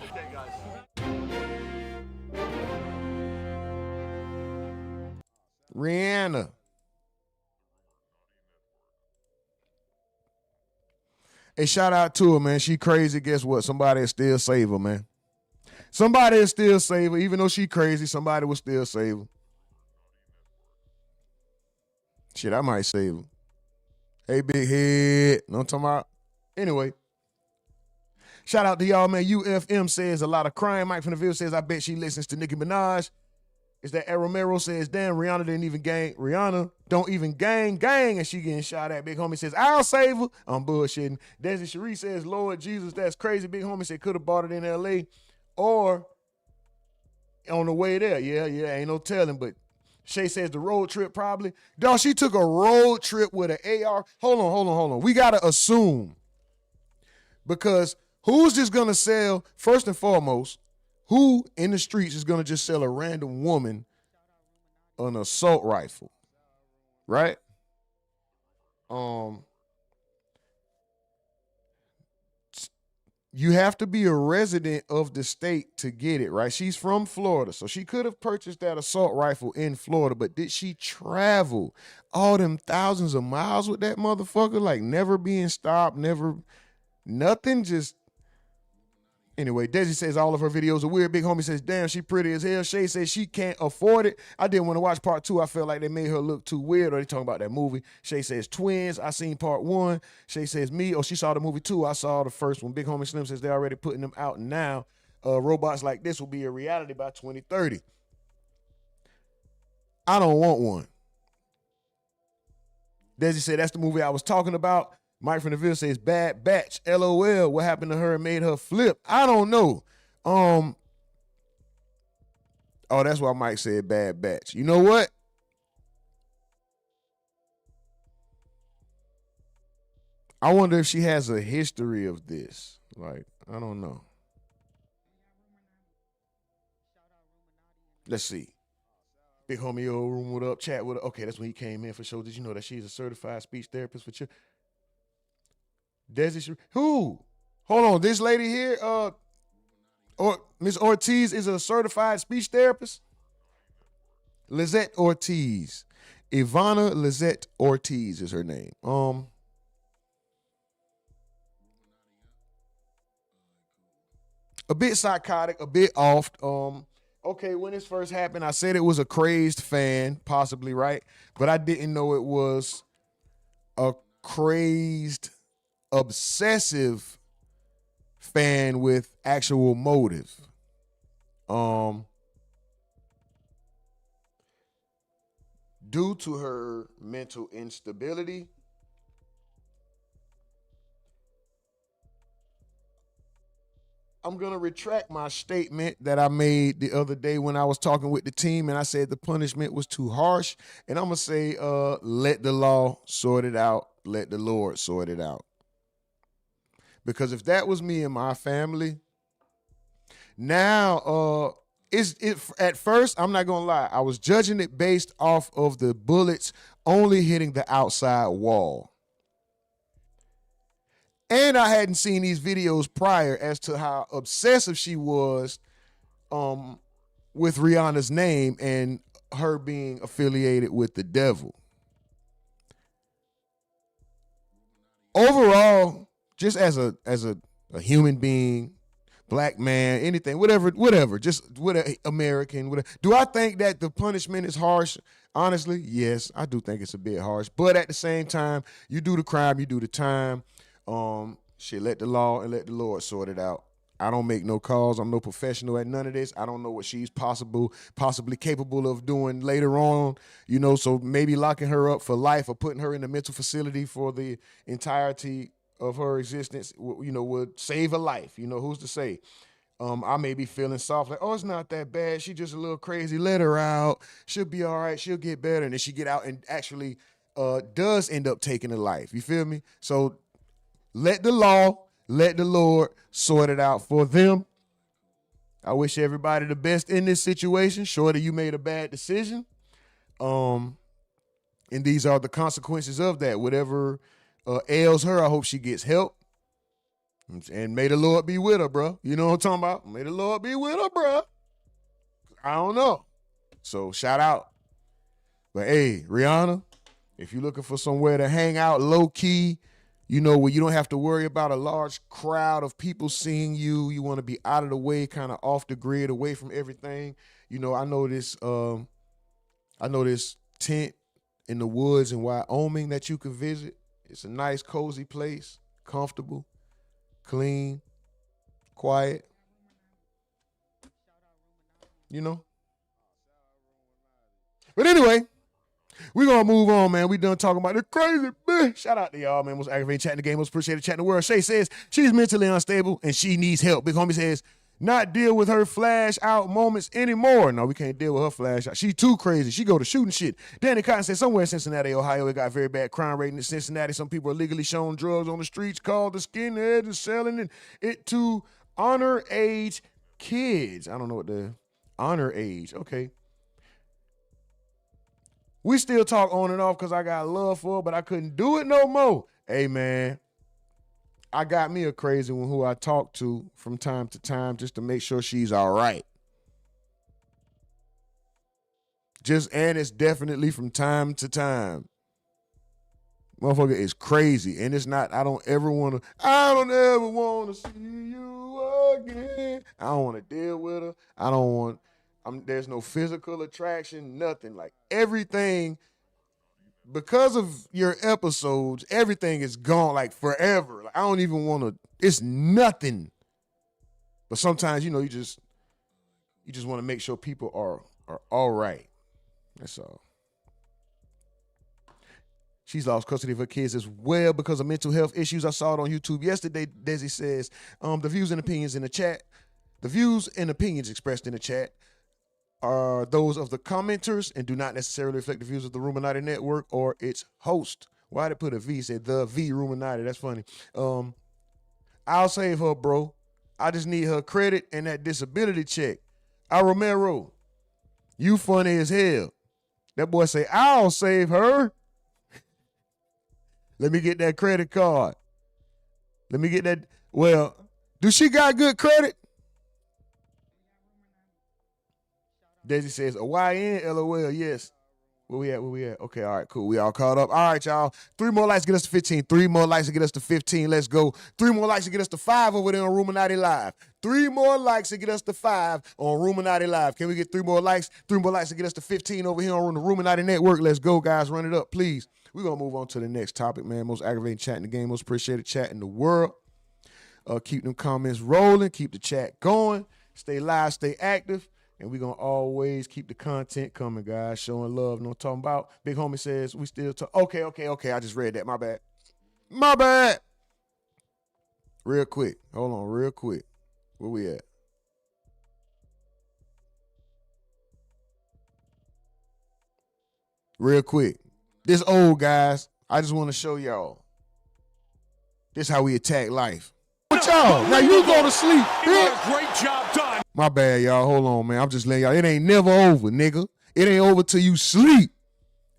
Rihanna. Hey, shout out to her, man. She crazy. Guess what? Somebody will still save her, man. Somebody will still save her. Even though she crazy, somebody will still save her. Shit, I might save her. Hey, big head. Know what I'm talking about? Anyway. Shout out to y'all, man. UFM says a lot of crime. Mike from the Ville says, I bet she listens to Nicki Minaj. Is that Romero says, damn, Rihanna didn't even gang. Rihanna don't even gang, and she getting shot at. Big homie says, I'll save her. I'm bullshitting. Desi Cherie says, Lord Jesus, that's crazy. Big homie said, could have bought it in L.A. or on the way there. Yeah, ain't no telling. But Shay says the road trip probably. Dog, she took a road trip with an AR. Hold on. We got to assume. Because who's just going to sell, first and foremost, who in the streets is going to just sell a random woman an assault rifle? Right? You have to be a resident of the state to get it, right? She's from Florida, so she could have purchased that assault rifle in Florida, but did she travel all them thousands of miles with that motherfucker? Like never being stopped, nothing, just... Anyway, Desi says all of her videos are weird. Big homie says, damn, she pretty as hell. Shay says she can't afford it. I didn't want to watch part 2. I felt like they made her look too weird. Or they talking about that movie. Shay says twins. I seen part 1. Shay says me. Oh, she saw the movie too. I saw the first one. Big homie Slim says they're already putting them out now. Robots like this will be a reality by 2030. I don't want one. Desi said that's the movie I was talking about. Mike from the Ville says, bad batch, LOL. What happened to her and made her flip? I don't know. Oh, that's why Mike said bad batch. You know what? I wonder if she has a history of this. Like, I don't know. Let's see. Big homie, room with up, chat with her. Okay, that's when he came in for sure. Did you know that she's a certified speech therapist for children? Desi, who? Hold on, this lady here, or Miss Ortiz is a certified speech therapist. Lizette Ortiz, Ivana Lizette Ortiz is her name. A bit psychotic, a bit off. Okay, when this first happened, I said it was a crazed fan, possibly, right? But I didn't know it was a crazed, obsessive fan with actual motive. Due to her mental instability, I'm going to retract my statement that I made the other day when I was talking with the team and I said the punishment was too harsh. And I'm going to say, let the law sort it out. Let the Lord sort it out. Because if that was me and my family, now at first, I'm not gonna lie, I was judging it based off of the bullets only hitting the outside wall. And I hadn't seen these videos prior as to how obsessive she was with Rihanna's name and her being affiliated with the devil. Overall, just as a human being, black man, anything, whatever, just whatever, American, whatever. Do I think that the punishment is harsh? Honestly, yes, I do think it's a bit harsh. But at the same time, you do the crime, you do the time. Let the law and let the Lord sort it out. I don't make no calls. I'm no professional at none of this. I don't know what she's possibly capable of doing later on, you know, so maybe locking her up for life or putting her in a mental facility for the entirety of her existence, you know, would save a life. You know, who's to say? I may be feeling soft, like, oh, it's not that bad. She just a little crazy. Let her out. She'll be all right. She'll get better. And then she get out and actually does end up taking a life. You feel me? So let the law, let the Lord sort it out for them. I wish everybody the best in this situation. Shorty, you made a bad decision. And these are the consequences of that. Whatever ails her, I hope she gets help. And may the Lord be with her, bro. You know what I'm talking about? May the Lord be with her, bro. I don't know. So shout out. But hey, Rihanna, if you're looking for somewhere to hang out low key, you know, where you don't have to worry about a large crowd of people seeing you, you want to be out of the way, kind of off the grid, away from everything. You know, I know this tent in the woods in Wyoming that you could visit. It's a nice, cozy place, comfortable, clean, quiet. You know? But anyway, we're going to move on, man. We done talking about the crazy bitch. Shout out to y'all, man. Most aggravating chat in the game. Most appreciated chat in the world. Shay says she's mentally unstable and she needs help. Big homie says not deal with her flash out moments anymore. No, we can't deal with her flash out. She too crazy. She go to shooting shit. Danny Cotton says somewhere in Cincinnati, Ohio, it got very bad crime rate in Cincinnati. Some people are legally shown drugs on the streets called the skinheads and selling it to honor age kids. I don't know what the honor age. Okay. We still talk on and off because I got love for her, but I couldn't do it no more. Hey, man, I got me a crazy one who I talk to from time to time just to make sure she's all right. And it's definitely from time to time. Motherfucker is crazy. And it's not, I don't ever want to see you again. I don't want to deal with her. There's no physical attraction, nothing. Like everything, because of your episodes, everything is gone like forever. Like I don't even want to, it's nothing. But sometimes, you know, you just want to make sure people are all right. That's all. She's lost custody of her kids as well because of mental health issues. I saw it on YouTube yesterday. Desi says, the views and opinions expressed in the chat are those of the commenters and do not necessarily reflect the views of the RUMORNATI network or its host. Why did it put a V? It said the V RUMORNATI. That's funny. I'll save her, bro. I just need her credit and that disability check. Romero, you funny as hell. That boy say, I'll save her. Let me get that credit card. Let me get that. Well, do she got good credit? Desi says, a YN, LOL, yes. Where we at? Okay, all right, cool. We all caught up. All right, y'all. 3 more likes to get us to 15. 3 more likes to get us to 15. Let's go. 3 more likes to get us to 5 over there on RUMORNATI Live. 3 more likes to get us to 5 on RUMORNATI Live. Can we get 3 more likes? 3 more likes to get us to 15 over here on the RUMORNATI network. Let's go, guys. Run it up, please. We're going to move on to the next topic, man. Most aggravating chat in the game. Most appreciated chat in the world. Keep them comments rolling. Keep the chat going. Stay live. Stay active. And we're going to always keep the content coming, guys. Showing love. You know what I'm talking about? Big homie says we still talk. Okay. I just read that. My bad. Real quick. Hold on real quick. Where we at? Real quick. This old, guys. I just want to show y'all. This how we attack life. But y'all, now you go to sleep. Great job done. My bad, y'all. Hold on, man. I'm just letting y'all. It ain't never over, nigga. It ain't over till you sleep.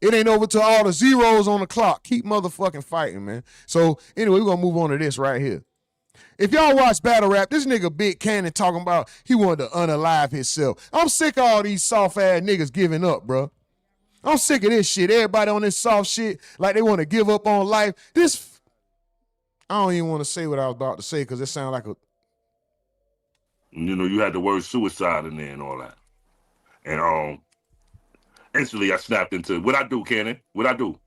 It ain't over till all the zeros on the clock. Keep motherfucking fighting, man. So, anyway, we're going to move on to this right here. If y'all watch battle rap, this nigga Big Cannon talking about he wanted to unalive himself. I'm sick of all these soft-ass niggas giving up, bro. I'm sick of this shit. Everybody on this soft shit like they want to give up on life. I don't even want to say what I was about to say because it sounds like a... You know, you had the word suicide in there and all that. And instantly I snapped into what I do, Cannon. What I do?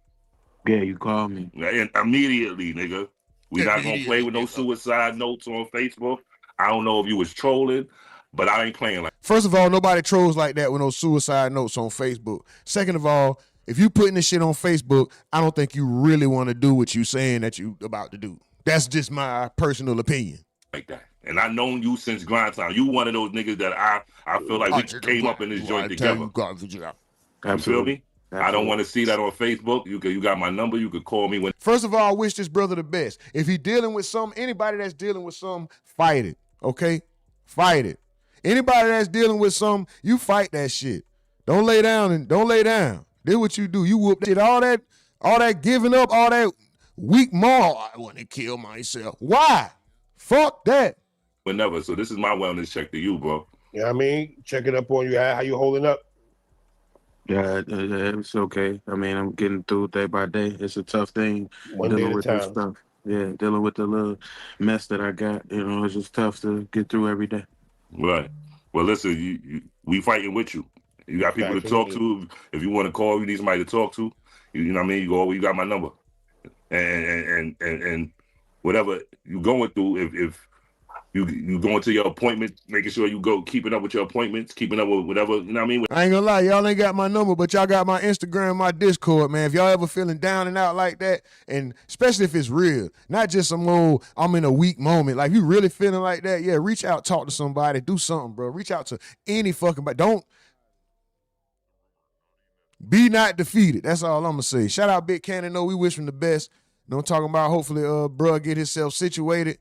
Yeah, you called me. And immediately, nigga. We not gonna play with no suicide notes on Facebook. I don't know if you was trolling, but I ain't playing like. First of all, nobody trolls like that with no suicide notes on Facebook. Second of all, if you putting this shit on Facebook, I don't think you really want to do what you saying that you about to do. That's just my personal opinion. Like that. And I known you since grind time. You one of those niggas that I feel like we came up in this joint together. You feel me? I don't want to see that on Facebook. You got my number. You could call me when. First of all, I wish this brother the best. If he dealing with anybody that's dealing with fight it. Okay? Fight it. Anybody that's dealing with you fight that shit. Don't lay down. Do what you do. You whoop that shit. All that giving up, all that weak moral. I want to kill myself. Why? Fuck that. Whenever. So this is my wellness check to you, bro. Yeah, I mean, checking up on you. How you holding up? Yeah, it's okay. I mean, I'm getting through day by day. It's a tough thing dealing with this stuff. Yeah, dealing with the little mess that I got. You know, it's just tough to get through every day. Right. Well, listen, we fighting with you. You got people to talk to. If you want to call, you need somebody to talk to. You know what I mean? You got my number. And whatever you going through, if you going to your appointment, making sure you go keeping up with your appointments, keeping up with whatever, you know what I mean? I ain't gonna lie, y'all ain't got my number, but y'all got my Instagram, my Discord, man. If y'all ever feeling down and out like that, and especially if it's real, not just some old, I'm in a weak moment. Like, you really feeling like that, yeah, reach out, talk to somebody, do something, bro. Reach out to any fucking, but don't be not defeated. That's all I'm gonna say. Shout out Big Cannon. No, we wish him the best. You know, I'm talking about hopefully, bruh, get himself situated,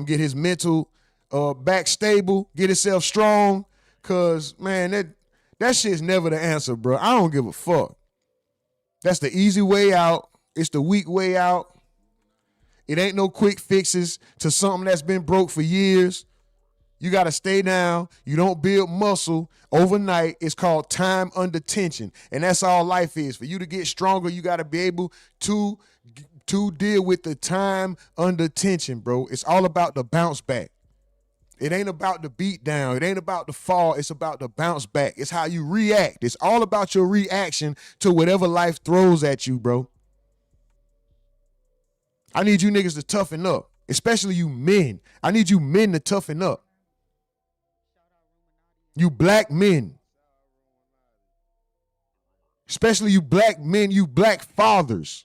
get his mental back stable, get himself strong. Cause man, that shit's never the answer, bro. I don't give a fuck. That's the easy way out. It's the weak way out. It ain't no quick fixes to something that's been broke for years. You got to stay down. You don't build muscle overnight. It's called time under tension. And that's all life is. For you to get stronger, you got to be able to deal with the time under tension, bro. It's all about the bounce back. It ain't about the beat down. It ain't about the fall. It's about the bounce back. It's how you react. It's all about your reaction to whatever life throws at you, bro. I need you niggas to toughen up, especially you men. I need you men to toughen up. You black men. Especially you black men, you black fathers.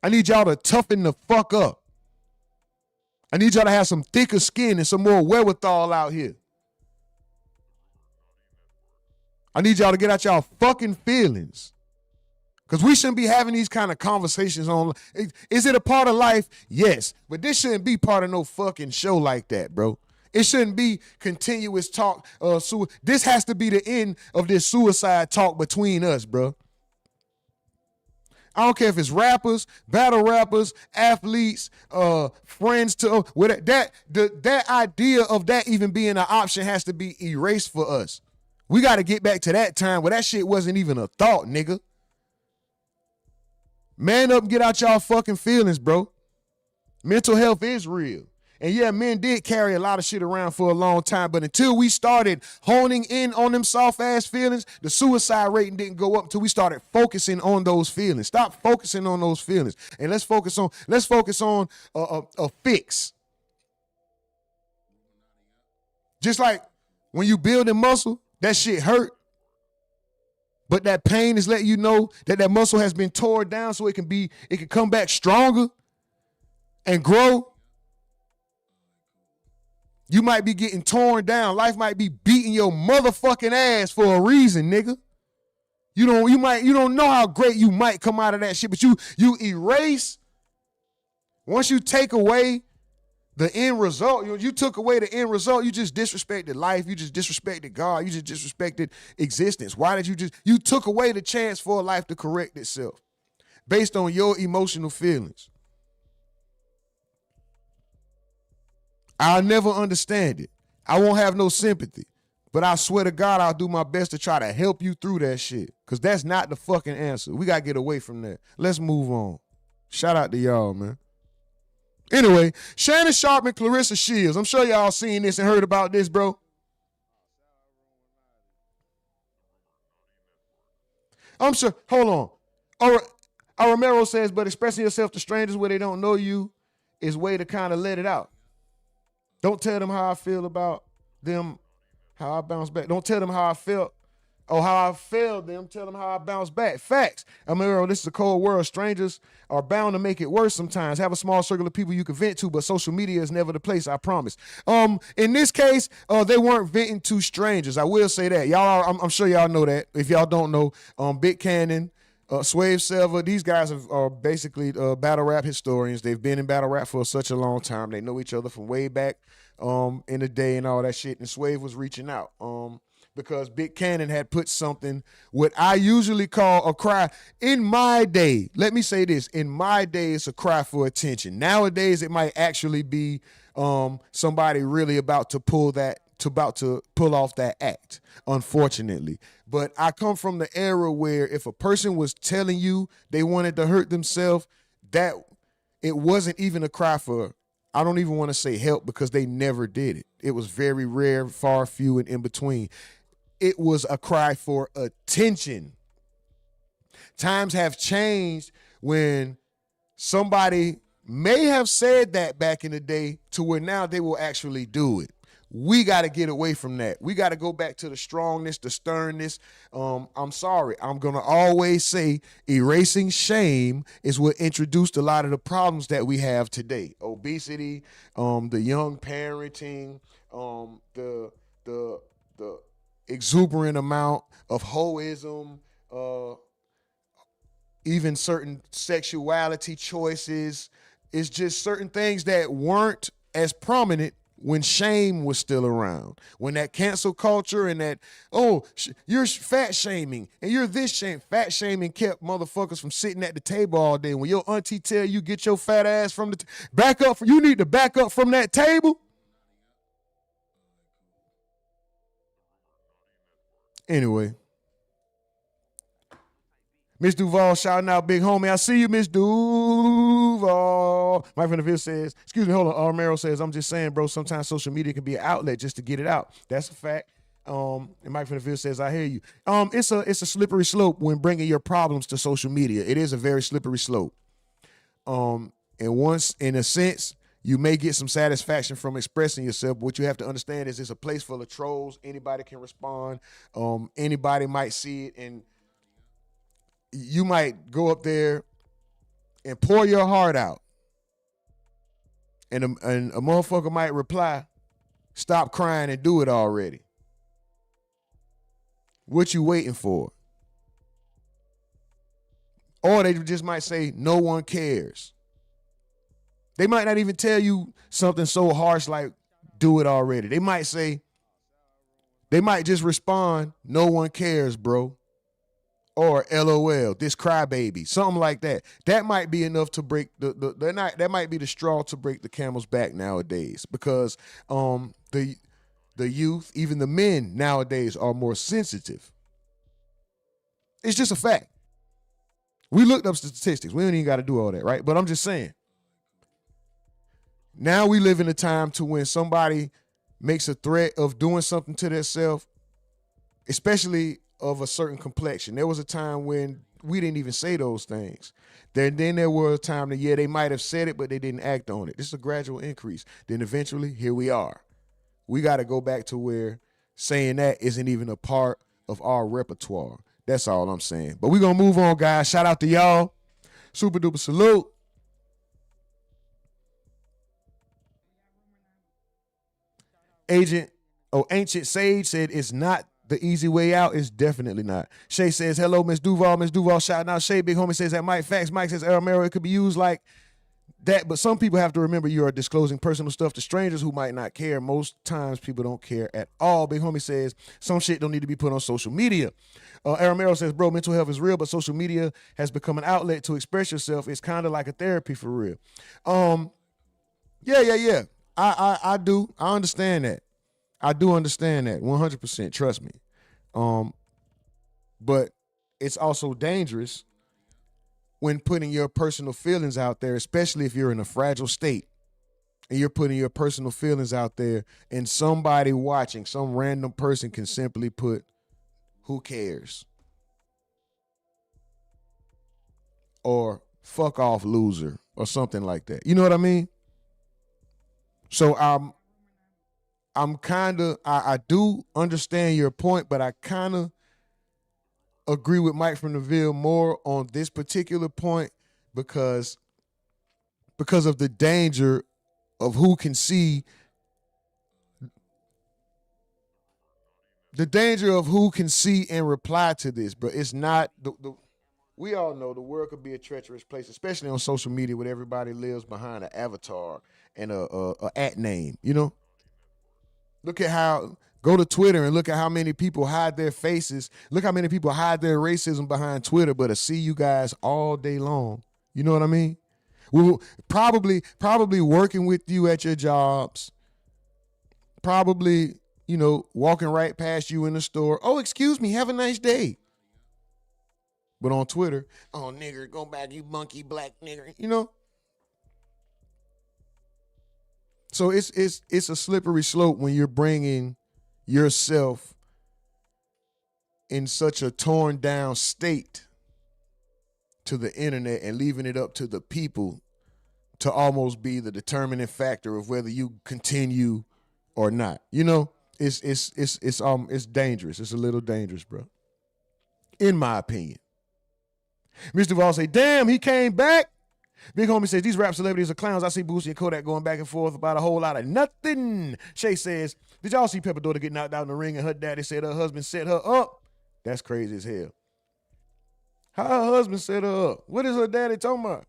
I need y'all to toughen the fuck up. I need y'all to have some thicker skin and some more wherewithal out here. I need y'all to get out y'all fucking feelings. Because we shouldn't be having these kind of conversations on. Is it a part of life? Yes. But this shouldn't be part of no fucking show like that, bro. It shouldn't be continuous talk. This has to be the end of this suicide talk between us, bro. I don't care if it's rappers, battle rappers, athletes, friends to that idea of that even being an option has to be erased for us. We got to get back to that time where that shit wasn't even a thought, nigga. Man up and get out y'all fucking feelings, bro. Mental health is real. And yeah, men did carry a lot of shit around for a long time, but until we started honing in on them soft-ass feelings, the suicide rate didn't go up until we started focusing on those feelings. Stop focusing on those feelings. And let's focus on a fix. Just like when you building muscle, that shit hurt. But that pain is letting you know that that muscle has been torn down so it can come back stronger and grow. You might be getting torn down. Life might be beating your motherfucking ass for a reason, nigga. You don't know how great you might come out of that shit, but you erase. Once you take away the end result, you took away the end result, you just disrespected life, you just disrespected God, you just disrespected existence. Why did you took away the chance for life to correct itself based on your emotional feelings. I'll never understand it. I won't have no sympathy. But I swear to God, I'll do my best to try to help you through that shit. Because that's not the fucking answer. We got to get away from that. Let's move on. Shout out to y'all, man. Anyway, Shannon Sharp and Claressa Shileds. I'm sure y'all seen this and heard about this, bro. I'm sure. Hold on. Romero says, but expressing yourself to strangers where they don't know you is a way to kind of let it out. Don't tell them how I feel about them, how I bounce back. Don't tell them how I felt or how I failed them. Tell them how I bounce back. Facts. Amiro, this is a cold world. Strangers are bound to make it worse sometimes. Have a small circle of people you can vent to, but social media is never the place, I promise. In this case, they weren't venting to strangers. I will say that. I'm sure y'all know that. If y'all don't know, Big Cannon, Swave Silver, these guys are basically battle rap historians. They've been in battle rap for such a long time. They know each other from way back in the day and all that shit. And Swave was reaching out because Big Cannon had put something, what I usually call a cry. In my day, let me say this, in my day, it's a cry for attention. Nowadays, it might actually be somebody really about to pull off that act, unfortunately. But I come from the era where if a person was telling you they wanted to hurt themselves, that it wasn't even a cry for, I don't even want to say help, because they never did it. It was very rare, far few and in between. It was a cry for attention. Times have changed when somebody may have said that back in the day to where now they will actually do it. We got to get away from that. We got to go back to the strongness, the sternness. I'm sorry. I'm going to always say erasing shame is what introduced a lot of the problems that we have today. Obesity, the young parenting, the exuberant amount of hoism, even certain sexuality choices. It's just certain things that weren't as prominent when shame was still around. When that cancel culture and that, you're fat shaming and you're this shame. Fat shaming kept motherfuckers from sitting at the table all day. When your auntie tell you get your fat ass from the back up, you need to back up from that table. Anyway, Miss Duval shouting out, big homie. I see you, Miss Duval. Mike from the Ville says, excuse me, hold on. Romero says, I'm just saying, bro, sometimes social media can be an outlet just to get it out. That's a fact. And Mike from the Ville says, I hear you. It's a slippery slope when bringing your problems to social media. It is a very slippery slope. And once, in a sense, you may get some satisfaction from expressing yourself, but what you have to understand is it's a place full of trolls. Anybody can respond. Anybody might see it, and you might go up there and pour your heart out. And a motherfucker might reply, stop crying and do it already. What you waiting for? Or they just might say, no one cares. They might not even tell you something so harsh like, do it already. They might just respond, no one cares, bro. Or LOL, this crybaby, something like that. That might be enough to break that might be the straw to break the camel's back nowadays, because the youth, even the men nowadays, are more sensitive. It's just a fact. We looked up statistics. We don't even got to do all that, right? But I'm just saying. Now we live in a time to when somebody makes a threat of doing something to themselves, especially of a certain complexion. There was a time when we didn't even say those things. Then there was a time that, they might have said it, but they didn't act on it. This is a gradual increase. Then eventually, here we are. We got to go back to where saying that isn't even a part of our repertoire. That's all I'm saying. But we're going to move on, guys. Shout out to y'all. Super duper salute. Ancient Sage said it's not the easy way out. It's definitely not. Shay says, hello, Miss Duval. Miss Duval shouting out. Shay, big homie says that Mike facts. Mike says, Romero, it could be used like that, but some people have to remember you are disclosing personal stuff to strangers who might not care. Most times people don't care at all. Big homie says, some shit don't need to be put on social media. Romero says, bro, mental health is real, but social media has become an outlet to express yourself. It's kind of like a therapy for real. Yeah. I do. I understand that. I do understand that 100%. Trust me. But it's also dangerous when putting your personal feelings out there, especially if you're in a fragile state and you're putting your personal feelings out there and somebody watching, some random person can simply put, who cares? Or fuck off, loser, or something like that. You know what I mean? So I do understand your point, but I kind of agree with Mike from the Ville more on this particular point because of the danger of who can see. The danger of who can see and reply to this, bro. It's not we all know the world could be a treacherous place, especially on social media where everybody lives behind an avatar and a at name, you know? Go to Twitter and look at how many people hide their faces. Look how many people hide their racism behind Twitter, but to see you guys all day long. You know what I mean? We'll probably working with you at your jobs, probably, walking right past you in the store. Oh, excuse me, have a nice day. But on Twitter, oh, nigger, go back, you monkey black nigger, So it's a slippery slope when you're bringing yourself in such a torn down state to the internet and leaving it up to the people to almost be the determining factor of whether you continue or not. It's dangerous. It's a little dangerous, bro. In my opinion. Mr. Duval say, damn, he came back. Big homie says, these rap celebrities are clowns. I see Boosie and Kodak going back and forth about a whole lot of nothing. Shay says, did y'all see Pepper daughter get knocked out in the ring and her daddy said her husband set her up? That's crazy as hell. How her husband set her up? What is her daddy talking about?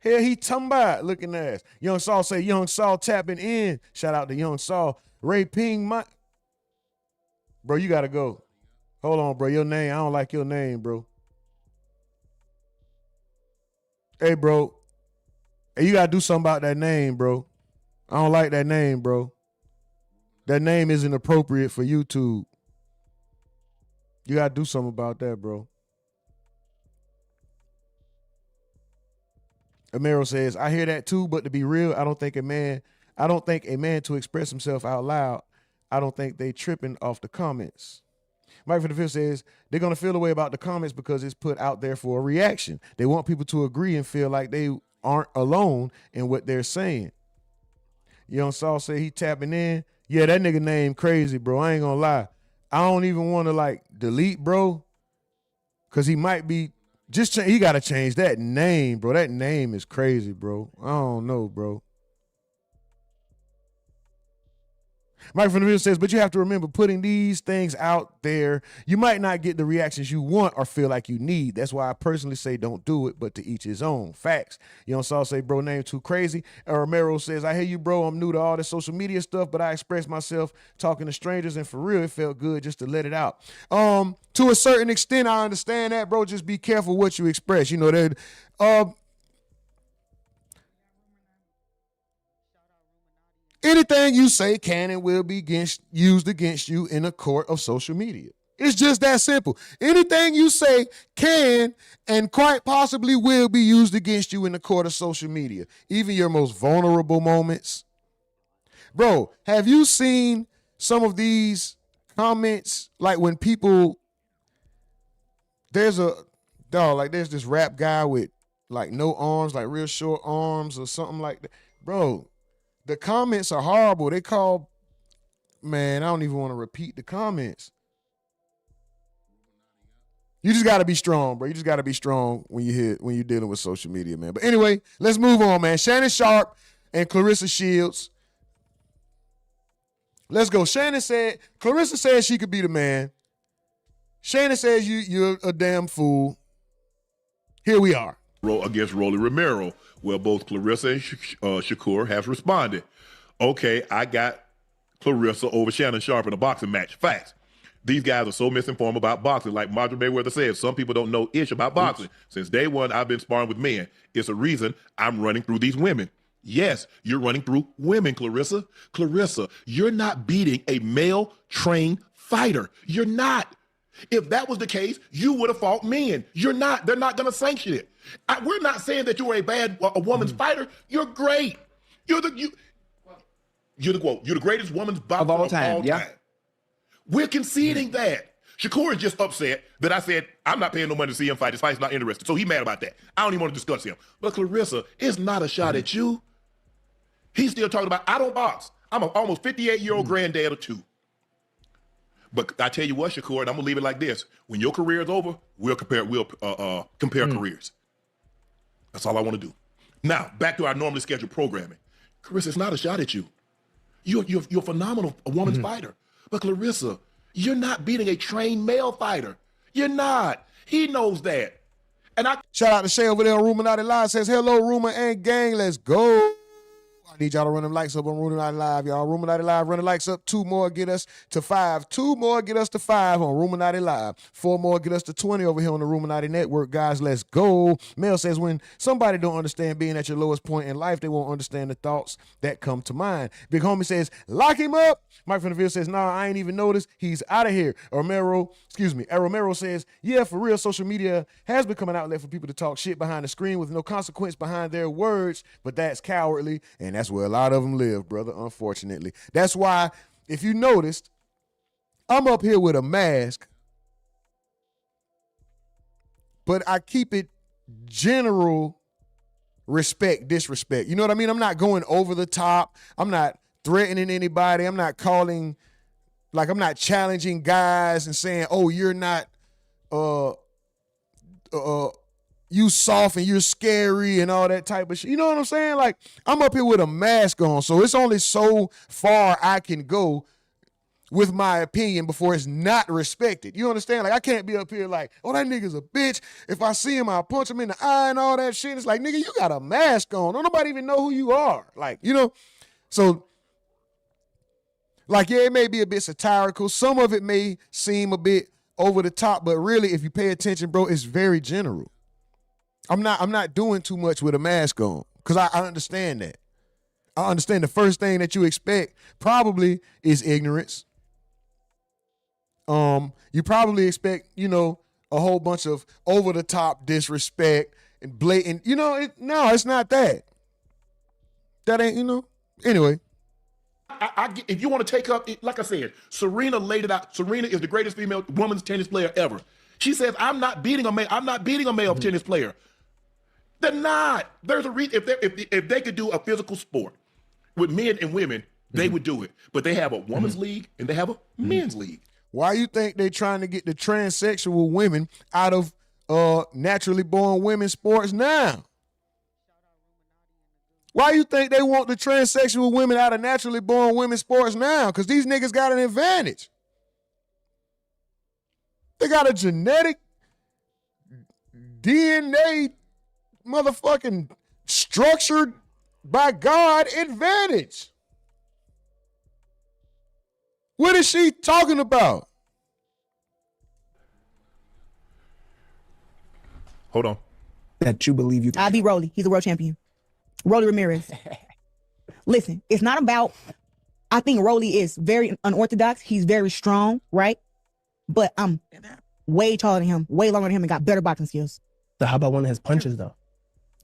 Hell, he talking about looking ass. Young Saul say, Young Saul tapping in. Shout out to Young Saul. Ray Ping, bro, you got to go. Hold on, bro. Your name, I don't like your name, bro. Hey, bro. Hey, you got to do something about that name, bro. I don't like that name, bro. That name isn't appropriate for YouTube. You got to do something about that, bro. Amero says, I hear that too, but to be real, I don't think a man to express himself out loud, I don't think they tripping off the comments. Mike from the Fifth says, they're going to feel a way about the comments because it's put out there for a reaction. They want people to agree and feel like they aren't alone in what they're saying. Young Saul said he tapping in. Yeah, that nigga name crazy, bro. I ain't going to lie. I don't even want to delete, bro, because he might be, he got to change that name, bro. That name is crazy, bro. I don't know, bro. Mike from the Ville says, but you have to remember, putting these things out there, you might not get the reactions you want or feel like you need. That's why I personally say don't do it, but to each his own. Facts. Young Saul say, bro, name too crazy. Romero says, I hear you, bro. I'm new to all this social media stuff, but I express myself talking to strangers, and for real, it felt good just to let it out. To a certain extent, I understand that, bro. Just be careful what you express. Anything you say can and will be used against you in a court of social media. It's just that simple. Anything you say can and quite possibly will be used against you in the court of social media. Even your most vulnerable moments. Bro, have you seen some of these comments? Like when people, there's this rap guy with no arms, real short arms or something like that. Bro, the comments are horrible. They call, man, I don't even want to repeat the comments. You just got to be strong, bro. You just got to be strong when you're dealing with social media, man. But anyway, let's move on, man. Shannon Sharpe and Claressa Shileds. Let's go. Claressa said she could be the man. Shannon says you're a damn fool. Here we are. Against Rolly Romero, where both Claressa and Shakur have responded. Okay, I got Claressa over Shannon Sharpe in a boxing match. Facts. These guys are so misinformed about boxing. Like Marjorie Mayweather said, some people don't know ish about boxing. Since day one, I've been sparring with men. It's a reason I'm running through these women. Yes, you're running through women, Claressa. Claressa, you're not beating a male-trained fighter. You're not. If that was the case, you would have fought men. You're not. They're not going to sanction it. We're not saying that you're a woman's fighter. You're great. You're the greatest woman's boxer of all time. We're conceding that. Shakur is just upset that I said I'm not paying no money to see him fight. His fight's not interested. So he's mad about that. I don't even want to discuss him. But Claressa, it's not a shot at you. He's still talking about, I don't box. I'm an almost 58-year-old granddad of 2. But I tell you what, Shakur, and I'm gonna leave it like this: when your career is over, we'll compare careers. That's all I want to do. Now, back to our normally scheduled programming. Claressa, it's not a shot at you. You're a phenomenal woman's fighter. But Claressa, you're not beating a trained male fighter. You're not. He knows that. And shout out to Shay over there on RUMORNATI Live, says, hello, Rumor and gang, let's go. I need y'all to run them likes up on RUMORNATI Live, y'all. RUMORNATI Live, run the likes up. 2 more, get us to 5. 2 more, get us to 5 on RUMORNATI Live. 4 more, get us to 20 over here on the RUMORNATI Network. Guys, let's go. Mel says, when somebody don't understand being at your lowest point in life, they won't understand the thoughts that come to mind. Big Homie says, lock him up. Mike from the Ville says, nah, I ain't even noticed. He's out of here. Romero says, yeah, for real, social media has become an outlet for people to talk shit behind the screen with no consequence behind their words, but that's cowardly, and that's where a lot of them live, brother, unfortunately. That's why, if you noticed, I'm up here with a mask, but I keep it general respect, disrespect. You know what I mean? I'm not going over the top. I'm not threatening anybody. I'm not calling, I'm not challenging guys and saying, oh, you're not, you soft and you're scary and all that type of shit. You know what I'm saying? Like, I'm up here with a mask on, so it's only so far I can go with my opinion before it's not respected. You understand? Like, I can't be up here like, oh, that nigga's a bitch. If I see him, I'll punch him in the eye and all that shit. It's like, nigga, you got a mask on. Don't nobody even know who you are. Like, you know? So, like, yeah, it may be a bit satirical. Some of it may seem a bit over the top, but really, if you pay attention, bro, it's very general. I'm not doing too much with a mask on because I understand that. I understand the first thing that you expect probably is ignorance. You probably expect, a whole bunch of over-the-top disrespect and blatant, no, it's not that. That ain't, anyway. If you want to take up, like I said, Serena laid it out. Serena is the greatest female women's tennis player ever. She says, I'm not beating a male tennis player. They're not. There's a reason. If they could do a physical sport with men and women, they would do it. But they have a women's league and they have a men's league. Why you think they're trying to get the transsexual women out of naturally born women's sports now? Why you think they want the transsexual women out of naturally born women's sports now? Because these niggas got an advantage. They got a genetic DNA motherfucking structured by God advantage. What is she talking about? Hold on. That you believe you can. I beat Rolly. He's a world champion. Rolly Ramirez. Listen, it's not about, I think Rolly is very unorthodox. He's very strong, right? But I'm way taller than him, way longer than him, and got better boxing skills. So how about one of his punches, though?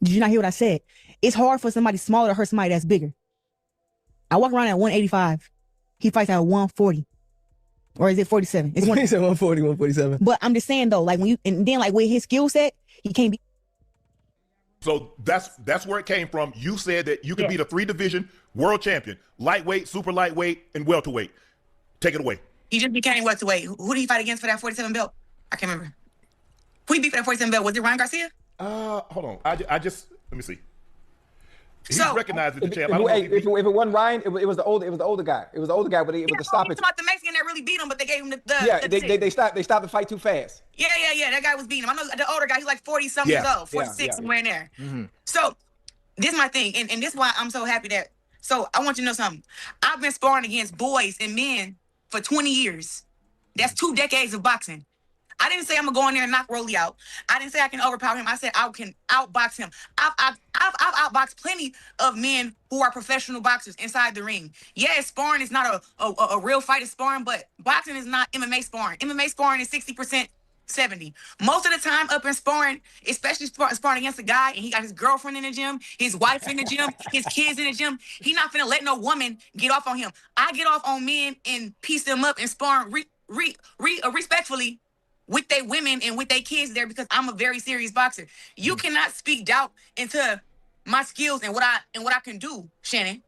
Did you not hear what I said? It's hard for somebody smaller to hurt somebody that's bigger. I walk around at 185. He fights at 140. Or is it 47? It's 140, 147. But I'm just saying, though, like when you, and then like with his skill set, he can't be. So that's where it came from. You said that you could be the 3-division world champion, lightweight, super lightweight, and welterweight. Take it away. He just became welterweight. Who did he fight against for that 47 belt? I can't remember. Who he beat for that 47 belt? Was it Ryan Garcia? Hold on. I just let me see. He's recognized as the champ. If it wasn't Ryan, it was the older guy. It was the older guy, but it was the stoppage. About the Mexican that really beat him, but they gave him the they stopped the fight too fast. Yeah. That guy was beating him. I know the older guy. He's like 40-something years old, 46, somewhere in there. Mm-hmm. So this is my thing, and this is why I'm so happy that. So I want you to know something. I've been sparring against boys and men for 20 years. That's 2 decades of boxing. I didn't say I'm gonna go in there and knock Rolly out. I didn't say I can overpower him. I said I can outbox him. I've outboxed plenty of men who are professional boxers inside the ring. Yeah, sparring is not a real fight of sparring, but boxing is not MMA sparring. MMA sparring is 60%, 70. Most of the time up in sparring, especially sparring against a guy and he got his girlfriend in the gym, his wife in the gym, his kids in the gym, he not finna let no woman get off on him. I get off on men and piece them up and sparring respectfully with their women and with their kids there because I'm a very serious boxer. You cannot speak doubt into my skills and what I can do, Shannon.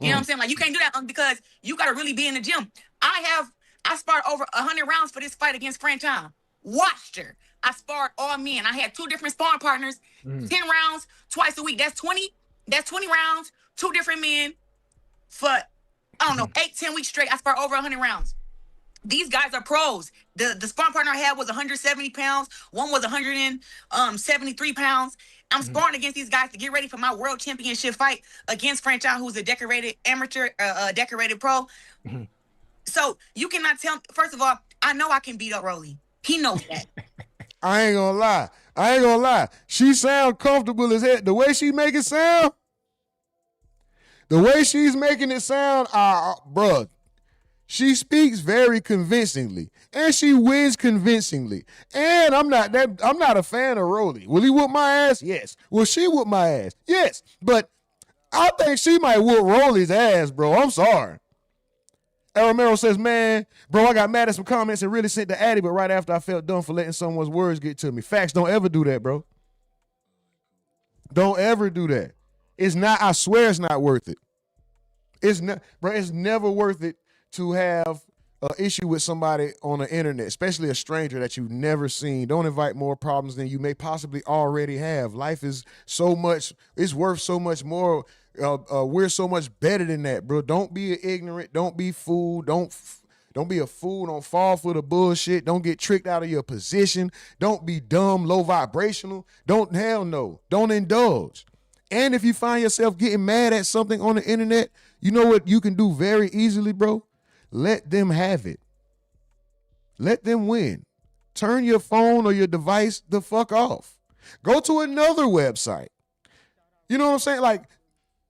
You know what I'm saying? Like, you can't do that because you got to really be in the gym. I sparred over 100 rounds for this fight against Franchon. Watched her. I sparred all men. I had 2 different sparring partners, 10 rounds twice a week. That's 20 rounds, 2 different men for, I don't know, 8-10 weeks straight. I sparred over 100 rounds. These guys are pros. The sparring partner I had was 170 pounds. One was 173 pounds. I'm sparring against these guys to get ready for my world championship fight against Franchon, who's a decorated amateur, decorated pro. So you cannot tell. First of all, I know I can beat up Rolly. He knows that. I ain't gonna lie. She sound comfortable as hell. The way she make it sound, the way she's making it sound, bruh. She speaks very convincingly, and she wins convincingly. And I'm not a fan of Rolly. Will he whoop my ass? Yes. Will she whoop my ass? Yes. But I think she might whoop Rolly's ass, bro. I'm sorry. El Romero says, man, bro, I got mad at some comments and really sent to Addy, but right after I felt dumb for letting someone's words get to me. Facts, don't ever do that, bro. Don't ever do that. It's not, I swear it's not worth it. It's not, bro, it's never worth it to have an issue with somebody on the internet, especially a stranger that you've never seen. Don't invite more problems than you may possibly already have. Life is so much, it's worth so much more. We're so much better than that, bro. Don't be ignorant. Don't be fooled. Don't be a fool. Don't fall for the bullshit. Don't get tricked out of your position. Don't be dumb, low vibrational. Hell no. Don't indulge. And if you find yourself getting mad at something on the internet, you know what you can do very easily, bro? Let them have it. Let them win. Turn your phone or your device the fuck off. Go to another website. You know what I'm saying? Like,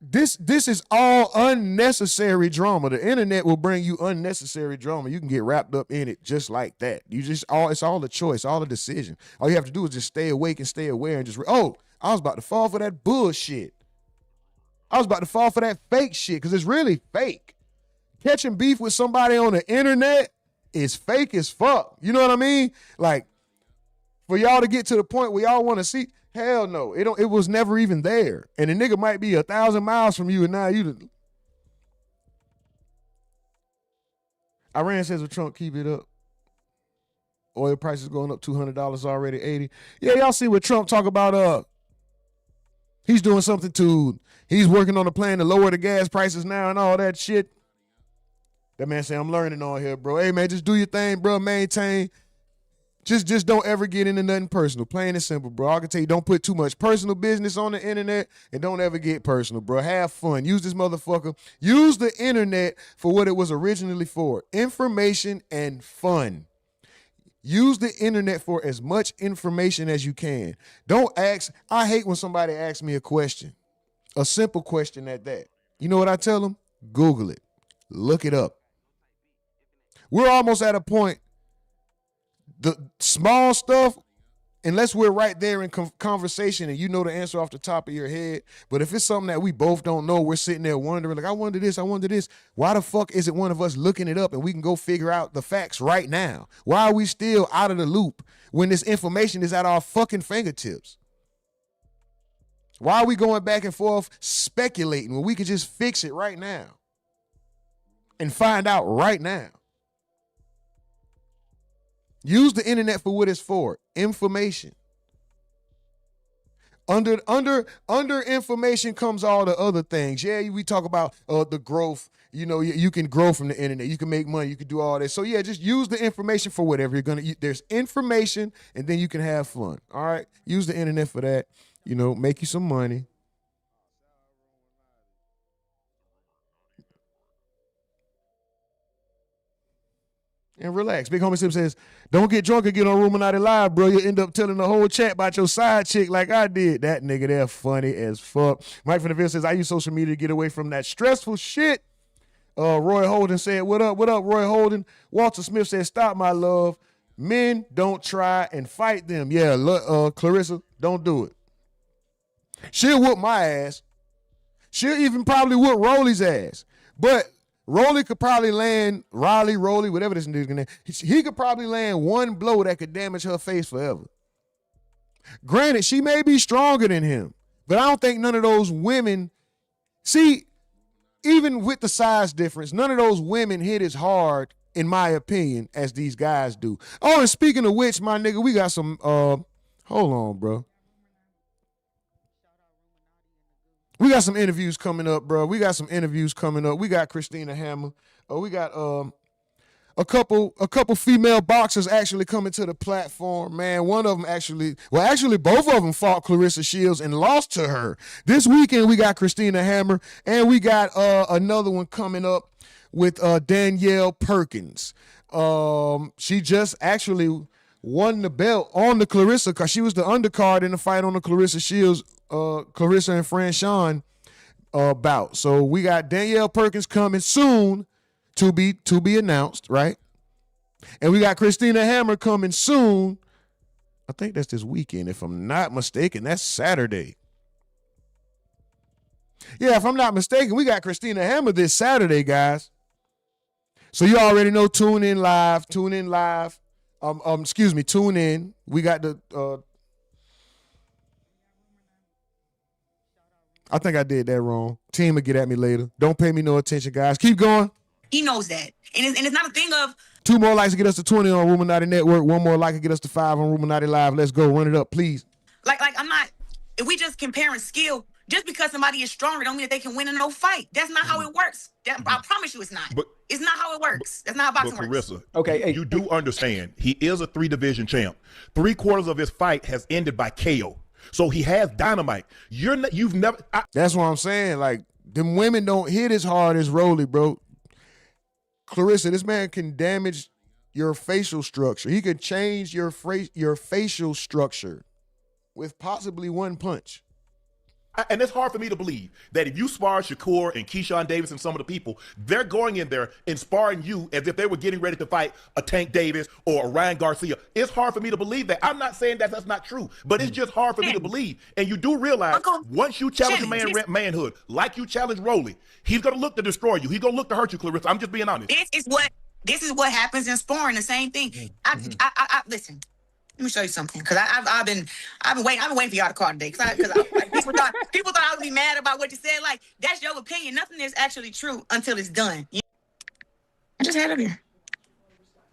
this is all unnecessary drama. The internet will bring you unnecessary drama. You can get wrapped up in it just like that. It's all a choice, all a decision. All you have to do is just stay awake and stay aware and just, I was about to fall for that bullshit. I was about to fall for that fake shit because it's really fake. Catching beef with somebody on the internet is fake as fuck. You know what I mean? Like, for y'all to get to the point where y'all want to see, hell no. It was never even there. And the nigga might be 1,000 miles from you and now you. Iran says with Trump, keep it up. Oil prices going up $200 already, 80. Yeah, y'all see what Trump talk about, he's doing something he's working on a plan to lower the gas prices now and all that shit. That man say, I'm learning on here, bro. Hey, man, just do your thing, bro. Maintain. Just don't ever get into nothing personal. Plain and simple, bro. I can tell you, don't put too much personal business on the internet and don't ever get personal, bro. Have fun. Use this motherfucker. Use the internet for what it was originally for. Information and fun. Use the internet for as much information as you can. Don't ask. I hate when somebody asks me a question. A simple question at that. You know what I tell them? Google it. Look it up. We're almost at a point, the small stuff, unless we're right there in conversation and you know the answer off the top of your head, but if it's something that we both don't know, we're sitting there wondering, like, I wonder this, why the fuck isn't one of us looking it up and we can go figure out the facts right now? Why are we still out of the loop when this information is at our fucking fingertips? Why are we going back and forth speculating when we could just fix it right now and find out right now? Use the internet for what it's for, information. Under information comes all the other things. Yeah, we talk about the growth. You know, you can grow from the internet. You can make money. You can do all this. So yeah, just use the information for whatever you're gonna. There's information, and then you can have fun. All right, use the internet for that. You know, make you some money. And relax. Big Homie Sim says, don't get drunk and get on RUMORNATI Live, bro. You'll end up telling the whole chat about your side chick like I did. That nigga there funny as fuck. Mike from the Ville says, I use social media to get away from that stressful shit. Roy Holden said, what up, Roy Holden? Walter Smith said, stop, my love. Men don't try and fight them. Yeah, Claressa, don't do it. She'll whoop my ass. She'll even probably whoop Rolly's ass. But Rolly could probably land, Rolly, whatever this nigga's name, he could probably land one blow that could damage her face forever. Granted, she may be stronger than him, but I don't think none of those women, see, even with the size difference, none of those women hit as hard, in my opinion, as these guys do. Oh, and speaking of which, my nigga, we got some, hold on, bro. We got some interviews coming up, bro. We got Christina Hammer. We got a couple female boxers actually coming to the platform, man. One of them actually both of them fought Claressa Shileds and lost to her. This weekend we got Christina Hammer, and we got another one coming up with Danielle Perkins. She just actually won the belt on the Claressa because she was the undercard in the fight on the Claressa Shileds, Claressa and Franchon bout. So we got Danielle Perkins coming soon to be announced, right? And we got Christina Hammer coming soon. I think that's this weekend, if I'm not mistaken. That's Saturday. Yeah, if I'm not mistaken, we got Christina Hammer this Saturday, guys. So you already know, tune in. Tune in. We got the I think I did that wrong. Team will get at me later. Don't pay me no attention, guys. Keep going. He knows that. And it's not a thing of 2 more likes to get us to 20 on RUMORNATI Network. 1 more like to get us to 5 on RUMORNATI Live. Let's go. Run it up, please. like I'm not, if we just comparing skill, just because somebody is stronger don't mean that they can win in no fight. That's not how it works. I promise you it's not. But it's not how it works. That's not how boxing works. Claressa, okay, you do understand he is a 3-division champ. 3/4 of his fight has ended by KO. So he has dynamite. You've never. That's what I'm saying. Like, them women don't hit as hard as Rolly, bro. Claressa, this man can damage your facial structure. He could change your facial structure with possibly 1 punch. And it's hard for me to believe that if you spar Shakur and Keyshawn Davis and some of the people, they're going in there and sparring you as if they were getting ready to fight a Tank Davis or a Ryan Garcia. It's hard for me to believe that. I'm not saying that that's not true, but it's just hard for me to believe. And you do realize once you challenge a manhood, like you challenge Rolly, he's going to look to destroy you. He's going to look to hurt you, Claressa. I'm just being honest. This is what happens in sparring. The same thing. I listen. Let me show you something, because I've been waiting for y'all to call today, because like, people thought I would be mad about what you said. Like, that's your opinion. Nothing is actually true until it's done. I just had it here.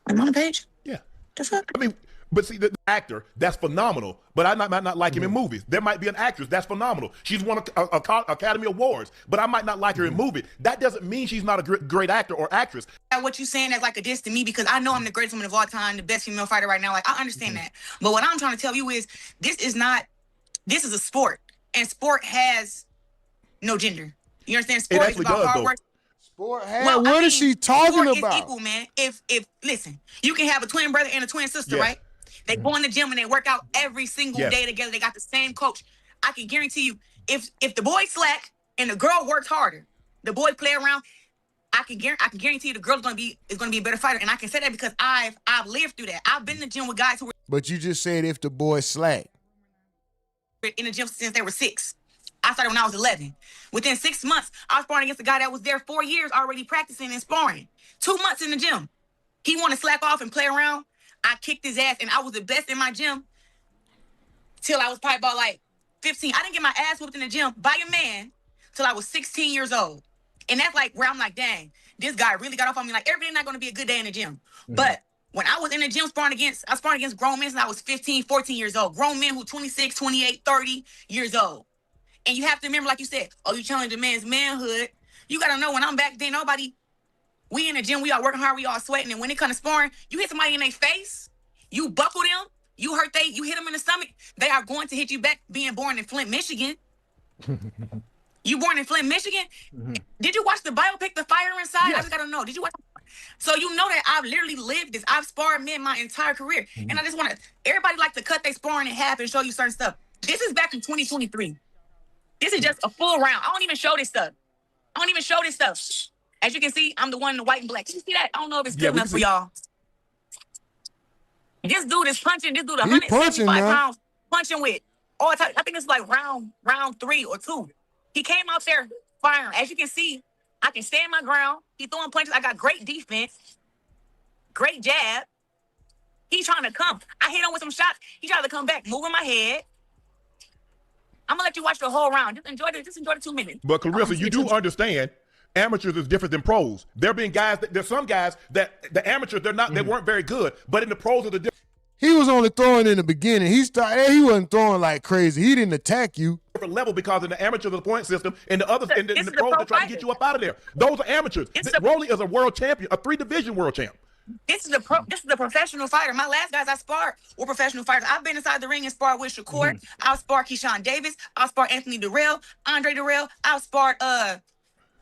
I'm on the page. Yeah. The fuck? I mean, but see, the actor, that's phenomenal. But I might not like him in movies. There might be an actress that's phenomenal. She's won Academy Awards, but I might not like her in movies. That doesn't mean she's not a great actor or actress. What you saying is like a diss to me, because I know I'm the greatest woman of all time, the best female fighter right now. Like, I understand that. But what I'm trying to tell you is this is a sport, and sport has no gender. You understand? Sport is about hard work. Sport has. Well, what is she talking about? Sport is equal, man. If listen, you can have a twin brother and a twin sister, right? They go in the gym and they work out every single day together. They got the same coach. I can guarantee you, if the boy slack and the girl works harder, the boy play around, I can guarantee you the girl is gonna be a better fighter. And I can say that because I've lived through that. I've been in the gym with guys who were. But you just said if the boy slack. In the gym since they were 6. I started when I was 11. Within 6 months, I was sparring against a guy that was there 4 years already practicing and sparring. 2 months in the gym. He wanted to slack off and play around. I kicked his ass, and I was the best in my gym till I was probably about like 15. I didn't get my ass whooped in the gym by a man till I was 16 years old. And that's like where I'm like, dang, this guy really got off on me. Like, every day not going to be a good day in the gym. But when I was in the gym sparring against grown men since I was 15, 14 years old. Grown men who 26, 28, 30 years old. And you have to remember, like you said, you challenge a man's manhood. You got to know, when I'm back then, we in the gym, we all working hard, we all sweating. And when it comes to sparring, you hit somebody in their face, you buckle them, you hit them in the stomach, they are going to hit you back. Being born in Flint, Michigan. You born in Flint, Michigan? Did you watch the biopic, The Fire Inside? Yes. I just got to know. Did you watch? So you know that I've literally lived this. I've sparred men my entire career. And I just want to, everybody like to cut their sparring in half and show you certain stuff. This is back in 2023. This is just a full round. I don't even show this stuff. As you can see, I'm the one in the white and black. You see that? I don't know if it's good enough for y'all. This dude is punching. This dude 175 pounds punching with all types. I think it's like round 3 or 2. He came out there firing. As you can see, I can stand my ground. He throwing punches. I got great defense, great jab. He's trying to come. I hit him with some shots. He tried to come back, moving my head. I'm gonna let you watch the whole round. Just enjoy the 2 minutes. But Claressa, you do understand amateurs is different than pros. There being guys, there's some guys that the amateurs, they weren't very good, but in the pros are the different. He was only throwing in the beginning. He wasn't throwing like crazy. He didn't attack you. Different level because in the amateurs of the point system and the others in the pros that try to get you up out of there. Those are amateurs. Rolly is a world champion, a 3-division world champ. This is the professional fighter. My last guys I sparred were professional fighters. I've been inside the ring and sparred with Shakur. I've sparred Keyshawn Davis. I've sparred Anthony Durrell, Andre Durrell. I've sparred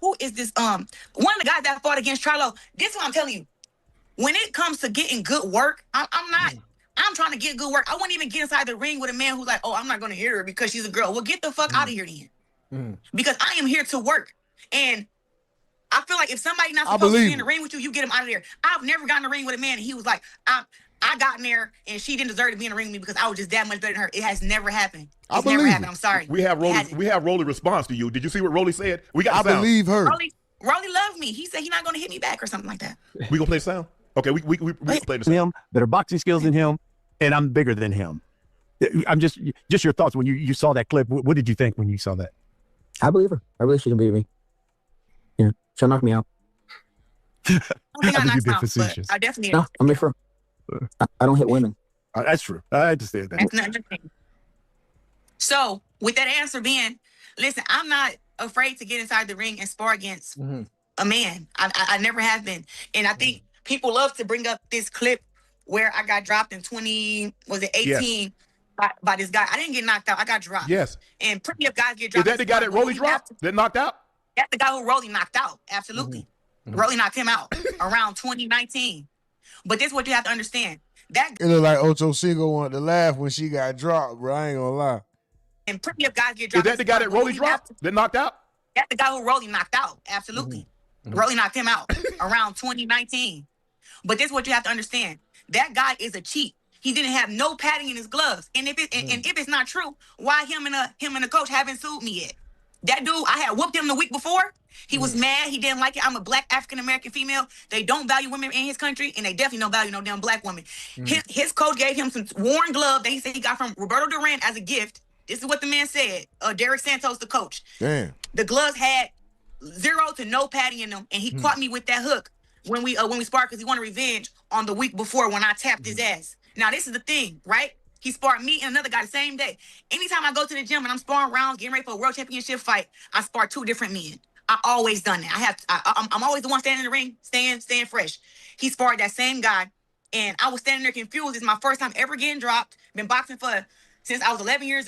who is this? One of the guys that fought against Charlo. This is what I'm telling you. When it comes to getting good work, I'm trying to get good work. I wouldn't even get inside the ring with a man who's like, oh, I'm not going to hit her because she's a girl. Well, get the fuck out of here then. Because I am here to work. And I feel like if somebody not supposed to be in the ring with you, you get him out of there. I've never gotten in the ring with a man and he was like, I got in there and she didn't deserve to be in the ring with me because I was just that much better than her. It has never happened. It's never happened. I'm sorry. We have Rolly response to you. Did you see what Rolly said? We got the sound. Believe her. Rolly loved me. He said he's not going to hit me back or something like that. We going to play sound? Okay, we play the sound. Him, better boxing skills than him, and I'm bigger than him. I'm just your thoughts when you saw that clip. What did you think when you saw that? I believe her. I really she can beat me. Yeah, she'll knock me out. I think I you've been knocked out, facetious. but I definitely. No, I'm for. I don't hit women. That's true. I understand that. That's not the thing. So, with that answer being, listen, I'm not afraid to get inside the ring and spar against a man. I never have been, and I think people love to bring up this clip where I got dropped in 18 Yes. by this guy. I didn't get knocked out. I got dropped. Yes. And plenty of guys get dropped. Is that the guy that Rolly dropped? That knocked out? That's the guy who Rolly knocked out. Absolutely. Rolly knocked him out around 2019. But this is what you have to understand. It looked like Ocho Cinco wanted to laugh when she got dropped, bro. I ain't gonna lie. And plenty of guys get dropped. Is that the guy that Rolly dropped? That knocked out? That's the guy who Rolly knocked out. Absolutely. Rolly knocked him out around 2019. But this is what you have to understand. That guy is a cheat. He didn't have no padding in his gloves. And if it's not true, why him and the coach haven't sued me yet? That dude, I had whooped him the week before. He was mad. He didn't like it. I'm a black African-American female. They don't value women in his country, and they definitely don't value no damn black woman. His coach gave him some worn gloves that he said he got from Roberto Duran as a gift. This is what the man said. Derek Santos, the coach. Damn. The gloves had 0 to no padding in them, and he caught me with that hook when we sparred because he wanted revenge on the week before when I tapped his ass. Now, this is the thing, right? He sparred me and another guy the same day. Anytime I go to the gym and I'm sparring rounds, getting ready for a world championship fight, I spar 2 different men. I always done that. I'm always the one standing in the ring, staying fresh. He sparred that same guy, and I was standing there confused. It's my first time ever getting dropped. Been boxing since I was 11 years old.